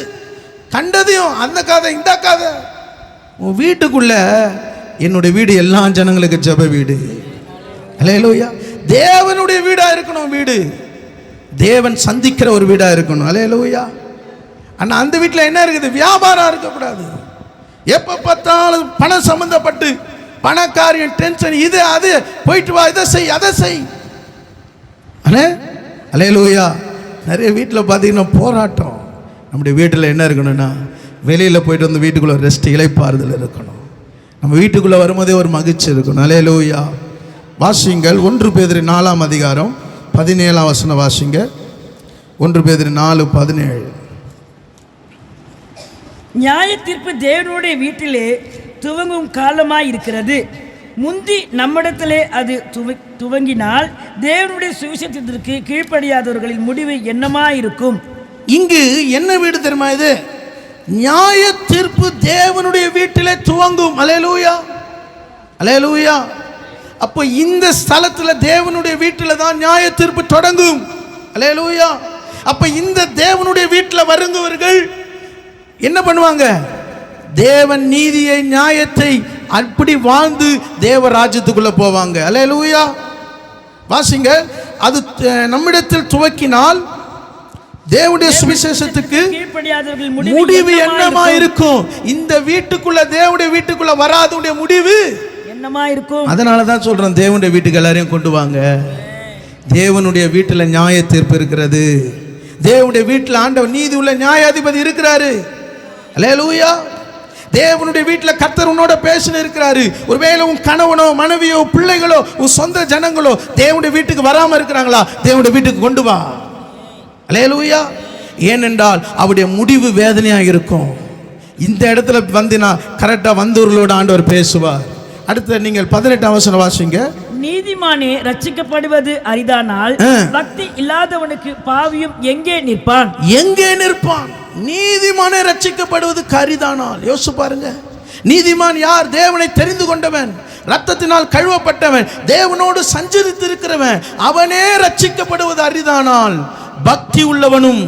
கண்டதையும், அந்த கதை இந்த கதை. உன் வீட்டுக்குள்ள, என்னுடைய வீடு எல்லா ஜனங்களுக்கு ஜெப வீடு. அல்லேலூயா. தேவனுடைய வீடா இருக்கணும். வீடு தேவன் சந்திக்கிற ஒரு வீடா இருக்கணும். அல்லேலூயா. ஆனா அந்த வீட்டில் என்ன இருக்குது? வியாபாரம் இருக்கக்கூடாது. எப்ப பார்த்தாலும் பணம் சம்பந்தப்பட்டு, பணக்காரியம், டென்ஷன், இது அது, போயிட்டு வா, இதை செய் அதை செய். அல்லேலூயா. நிறைய வீட்டில் பார்த்தீங்கன்னா போராட்டம். நம்முடைய வீட்டில் என்ன இருக்கணும்னா, வெளியில் போயிட்டு வந்து வீட்டுக்குள்ளே ரெஸ்ட், இளைப்பாறுதல் இருக்கணும். நம்ம வீட்டுக்குள்ளே வரும்போதே ஒரு மகிழ்ச்சி இருக்கணும். அல்லேலூயா. வாசிங்கள் 1 பேதுரு 4ஆம் அதிகாரம் 17ஆம் வசனம் வாசிங்க. 1 பேதுரு 4:17. நியாய தீர்ப்பு தேவனுடைய வீட்டிலே துவங்கும் காலமாய் இருக்கிறது. முந்தி நம்மிடத்திலே அது துவங்கினால் தேவனுடைய சுவிசேஷத்திற்கு கீழ்ப்படியாதவர்களின் முடிவு என்னமாயிருக்கும்? இங்கு என்ன வீடு தெரியுமா? இது நியாய தீர்ப்பு தேவனுடைய வீட்டிலே துவங்கும். அல்லேலூயா, அல்லேலூயா. அப்போ இந்த ஸ்தலத்தில், தேவனுடைய வீட்டில் தான் நியாய தீர்ப்பு தொடங்கும். அல்லேலூயா. அப்போ இந்த தேவனுடைய வீட்டில் வருங்கவர்கள் என்ன பண்ணுவாங்க? தேவன் நீதியை, நியாயத்தை அப்படி வாழ்ந்து தேவ ராஜ்யத்துக்குள்ள போவாங்க. அல்லேலூயா. வாசிங்க. அது நம்மிடத்தில் துவக்கினால் தேவனுடைய சுவிசேஷத்துக்கு முடிவு என்னமா இருக்கும்? இந்த வீட்டுக்குள்ள, தேவனுடைய வீட்டுக்குள்ள வராதவனுடைய முடிவு என்னமா இருக்கும்? அதனால தான் சொல்றேன், தேவனுடைய வீட்டுக்கு எல்லாரையும் கொண்டு வாங்க. தேவனுடைய வீட்டில் நியாய தீர்ப்பு இருக்கிறது. தேவனுடைய வீட்டில் ஆண்டவர் நீதி உள்ள நியாயாதிபதி இருக்கிறாரு. அல்லேலூயா. தேவனுடைய வீட்டில் கர்த்தர் உன்னோட பேசின இருக்கிறாரு. ஒருவேளை உன் கணவனோ மனைவியோ பிள்ளைகளோ உன் சொந்த ஜனங்களோ தேவனுடைய வீட்டுக்கு வராம இருக்கிறாங்களா? தேவனுடைய வீட்டுக்கு கொண்டு வா. அல்லேலூயா. ஏனென்றால் அவருடைய முடிவு வேதனையா இருக்கும். இந்த இடத்துல வந்தினா கரெக்டா வந்தவர்களோட ஆண்டவர் பேசுவார். அடுத்து நீங்கள் 18ஆம் வசனம் வாசிங்க. நீதிமானே ரட்சிக்கப்படுவது அரிதானால் பக்தி இல்லாதவனுக்கு பாவியும் எங்கே நிற்பான்? எங்கே நிற்பான்? நீதிமானே ரட்சிக்கப்படுவது அரிதானால். யோசிச்சு பாருங்க. நீதிமான் யார்? தேவனை தெரிந்து கொண்டவன், ரத்தத்தினால் கழுவப்பட்டவன், தேவனோடு சஞ்சரித்து இருக்கிறவன். அவனே ரட்சிக்கப்படுவது அரிதானால் பக்தி உள்ளவனும்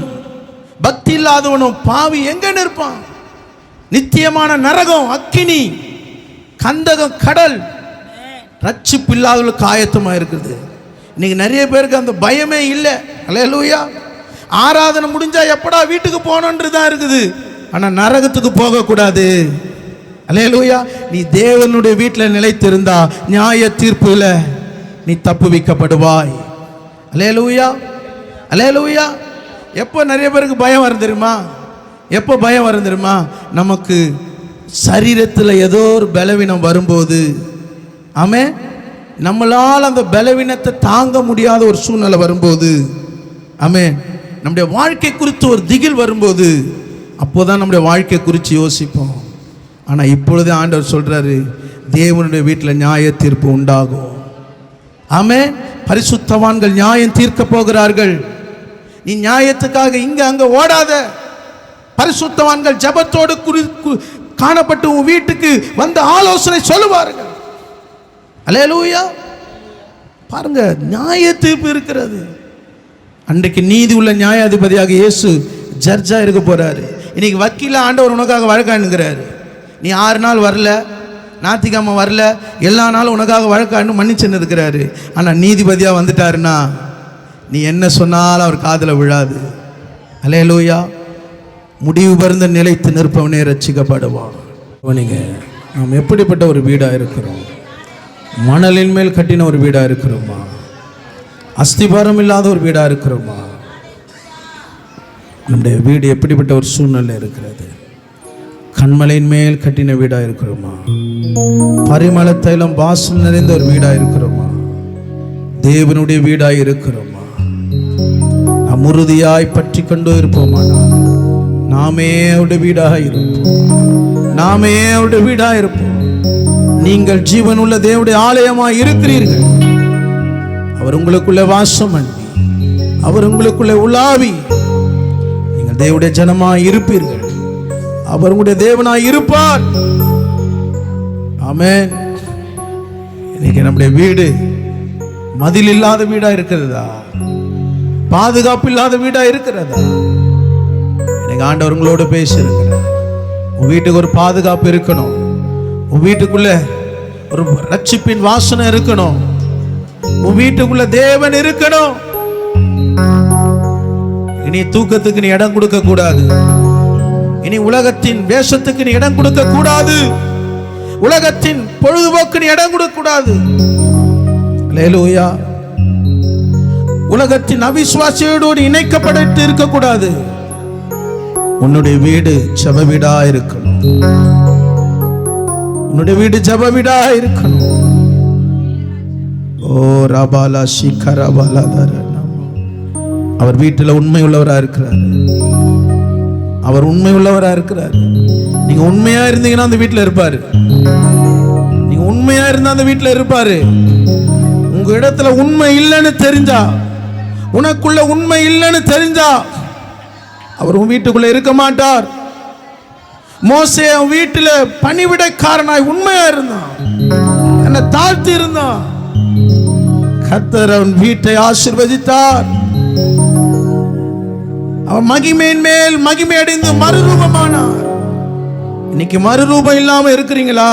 பக்தி இல்லாதவனும் பாவி எங்கே நிற்பான்? நித்தியமான நரகம், அக்கினி, கந்தகம், கடல். ரட்சிப்பு இல்லாதவர்களுக்கு ஆயத்தமாக இருக்குது. இன்னைக்கு நிறைய பேருக்கு அந்த பயமே இல்லை. அல்லேலூயா. ஆராதனை முடிஞ்சா எப்படா வீட்டுக்கு போகணுன்றது தான் இருக்குது. ஆனால் நரகத்துக்கு போகக்கூடாது. அல்லேலூயா. நீ தேவனுடைய வீட்டில் நிலைத்திருந்தா நியாய தீர்ப்புல நீ தப்புவிக்கப்படுவாய். அல்லேலூயா, அல்லேலூயா. எப்போ நிறைய பேருக்கு பயம் வரும் தெரியுமா? எப்போ பயம் வரும் தெரியுமா? நமக்கு சரீரத்தில் ஏதோ ஒரு பலவீனம் வரும்போது, ஆமே, நம்மளால் அந்த பலவீனத்தை தாங்க முடியாத ஒரு சூழ்நிலை வரும்போது, ஆமே, நம்முடைய வாழ்க்கை குறித்து ஒரு திகில் வரும்போது, அப்போதான் நம்முடைய வாழ்க்கை குறித்து யோசிப்போம். ஆனால் இப்பொழுதே ஆண்டவர் சொல்றாரு, தேவனுடைய வீட்டில் நியாய தீர்ப்பு உண்டாகும். ஆமே, பரிசுத்தவான்கள் நியாயம் தீர்க்க போகிறார்கள். நீ நியாயத்துக்காக இங்க அங்க ஓடாத. பரிசுத்தவான்கள் ஜெபத்தோடு காணப்பட்டு உன் வீட்டுக்கு வந்து ஆலோசனை சொல்லுவார்கள். அல்லேலூயா. பாருங்க, நியாய தீர்ப்பு இருக்கிறது. அன்றைக்கு நீதி உள்ள நியாயாதிபதியாக இயேசு ஜட்ஜா இருக்க போறாரு. இன்னைக்கு வக்கீல ஆண்டவர் உனக்காக வழக்காடுங்கிறாரு. நீ 6 நாள் வரல, ஞாயிற்றுக்கிழமை வரல, எல்லா நாளும் உனக்காக வழக்காடு மன்னிச்சுன்னு இருக்கிறாரு. ஆனால் நீதிபதியாக வந்துட்டாருன்னா நீ என்ன சொன்னாலும் அவர் காதில் விழாது. அல்லேலூயா. முடிவு பருந்த நிலைத்து நிற்பவனே ரட்சிக்கப்படுவான். நாம் எப்படிப்பட்ட ஒரு வீடாக இருக்கிறோம்? மணலின் மேல் கட்டின ஒரு வீடாக இருக்கிறோமா? அஸ்திபாரம் இல்லாத ஒரு வீடாக இருக்கிறோமா? நம்முடைய வீடு எப்படிப்பட்ட ஒரு சூழ்நிலை இருக்கிறது? கண்மலையின் மேல் கட்டின வீடாக இருக்கிறோமா? பரிமள தைலம் வாசல் நிறைந்த ஒரு வீடாக இருக்கிறோமா? தேவனுடைய வீடாக இருக்கிறோமா? நாம் உறுதியாய் பற்றி கொண்டு இருப்போமானால் நாமே அவருடைய வீடாக இருப்போம். நாமே அவருடைய வீடாக இருப்போம். நீங்கள் ஜீவனுள்ள தேவனுடைய ஆலயமாய் இருக்கிறீர்கள். அவர் உங்களுக்குள்ளே வாசம் பண்ணி, அவர் உங்களுக்குள்ளே உலாவி நீங்கள் தேவனுடைய ஜனமாய் இருப்பீர்கள். அவர் உங்களுடைய தேவனாய் இருப்பார். ஆமென். இன்னைக்கு நம்முடைய வீடு மதில் இல்லாத வீடா இருக்கிறதா? பாதுகாப்பு இல்லாத வீடா இருக்கிறதா? இன்னைக்கு ஆண்டவர் உங்களோடு பேசியிருக்கிறார். உன் வீட்டுக்கு ஒரு பாதுகாப்பு இருக்கணும். உன் வீட்டுக்குள்ள ஒரு ரட்சிப்பின் வாசனை இருக்கணும். உன் வீட்டுக்குள்ள தேவன் இருக்கணும். இனி தூக்கத்துக்கு நீ இடம் கொடுக்க கூடாது. இனி உலகத்தின் வேஷத்துக்கு நீ இடம் கொடுக்க கூடாது. உலகத்தின் பொழுதுபோக்கு நீ இடம் கொடுக்க கூடாது. அல்லேலூயா. உலகத்தின் அவிசுவாசியோடு இணைக்கப்பட்டு இருக்கக்கூடாது. உன்னுடைய வீடு ஜெப வீடா இருக்கணும். உன்னுடைய வீடு ஜெப வீடா இருக்கணும். ஓ ரபாலா சிகரபாலா தரனா. அவர் வீட்டில் உண்மை உள்ளவரா இருக்கிறார். அவர் உண்மை உள்ளவரா இருக்கிறார். நீங்க உண்மையா இருந்தீங்கன்னா அந்த வீட்டில் இருப்பாரு. நீங்க உண்மையா இருந்தா அந்த வீட்டில் இருப்பாரு. உங்க இடத்துல உண்மை இல்லைன்னு தெரிஞ்சா, உனக்குள்ள உண்மை இல்லைன்னு தெரிஞ்சா அவர் உன் வீட்டுக்குள்ள இருக்க மாட்டார். மோசே வீட்டில் பணிவிடைக்காரனாய் உண்மையா இருந்தான். என்னை தாழ்த்தி இருந்தான். கர்த்தர் அவன் வீட்டை ஆசீர்வதித்தார். அவன் மகிமையின் மேல் மகிமை அடைந்து மறுரூபமானார். இன்னைக்கு மறுரூபம் இல்லாம இருக்கிறீங்களா?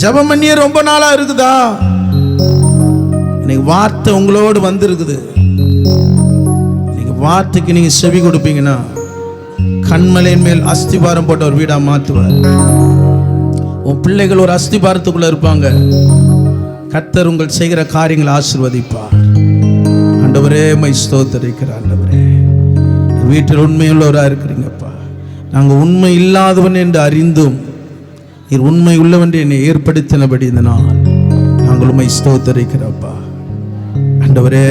ஜெபம் பண்ணியே ரொம்ப நாளா இருக்குதா? இன்னைக்கு வார்த்தை உங்களோடு வந்திருக்குது. வார்த்தைக்கு நீங்க செவி கொடுப்பீங்கன்னா கண்மலையின் மேல் அஸ்திபாரம் போட்ட ஒரு வீடா மாத்துவார். உன் பிள்ளைகள் ஒரு அஸ்திபாரத்துக்குள்ள இருப்பாங்க. கர்த்தர் உங்கள் செய்கிற காரியங்களை ஆசீர்வதிப்பார். ஆண்டவரே மை ஸ்தோத்திரிக்கிறேன். ஆண்டவரே வீட்டில் உண்மையுள்ளவராக இருக்கிறீங்கப்பா. நாங்கள் உண்மை இல்லாதவன் என்று அறிந்தும் நீர் உண்மை உள்ளவன் என்னை ஏற்படுத்தினபடி இந்த நாள் நாங்கள் உண்மை ஸ்தோத்திரிக்கிறப்பா. ஆண்டவரே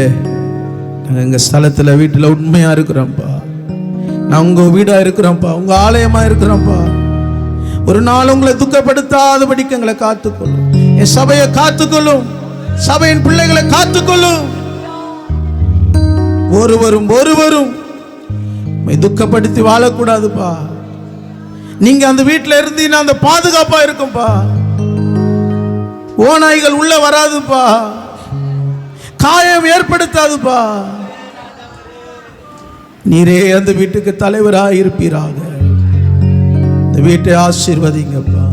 நாங்கள் எங்கள் ஸ்தலத்தில் வீட்டில் உண்மையாக இருக்கிறோம்ப்பா. நான் உங்கள் வீடாக இருக்கிறோம்ப்பா. உங்கள் ஆலயமாக இருக்கிறோம்ப்பா. ஒரு நாள் உங்களை துக்கப்படுத்தாதபடிக்கு எங்களை காத்துக்கொள்ளும். என் சபையை காத்துக்கொள்ளும். சபையின் பிள்ளைகளை காத்துக்கொள்ளும். ஒருவரும் துக்கப்படுத்தி வாழக்கூடாதுப்பா. நீங்க அந்த வீட்டில் இருந்தீங்கன்னா அந்த பாதுகாப்பா இருக்கும்பா. ஓநாய்கள் உள்ள வராதுப்பா. காயம் ஏற்படுத்தாதுப்பா. நீரே அந்த வீட்டுக்கு தலைவராக இருப்பீராக. இந்த வீட்டை ஆசீர்வதிங்கப்பா.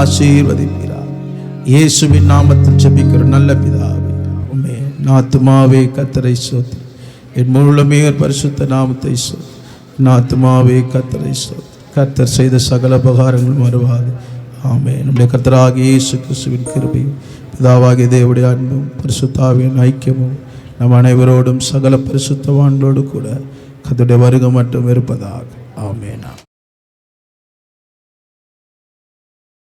ஆசீர்வதிப்பீரா. இயேசுவின் நாமத்தில் ஜெபிக்கிற நல்ல பிதாவே, ஆமென். ஆத்துமாவே கர்த்தரை ஸ்தோத்திரி. என் முழுமே பரிசுத்த நாமத்தை ஸ்தோத்திரி. ஆத்துமாவே கர்த்தரை ஸ்தோத்திரி. கர்த்தர் செய்த சகல உபகாரங்களும் மறவாது. ஆமென். நம்முடைய கர்த்தராகிய இயேசு கிறிஸ்துவின் கிருபையும் பிதாவாகிய தேவனுடைய அன்பும் பரிசுத்தாவின் ஐக்கியமும் நம் அனைவரோடும் சகல பரிசுத்தவான்களோடு கூட கர்த்தருடைய வருகை மட்டும் இருப்பதாக. ஆமென்.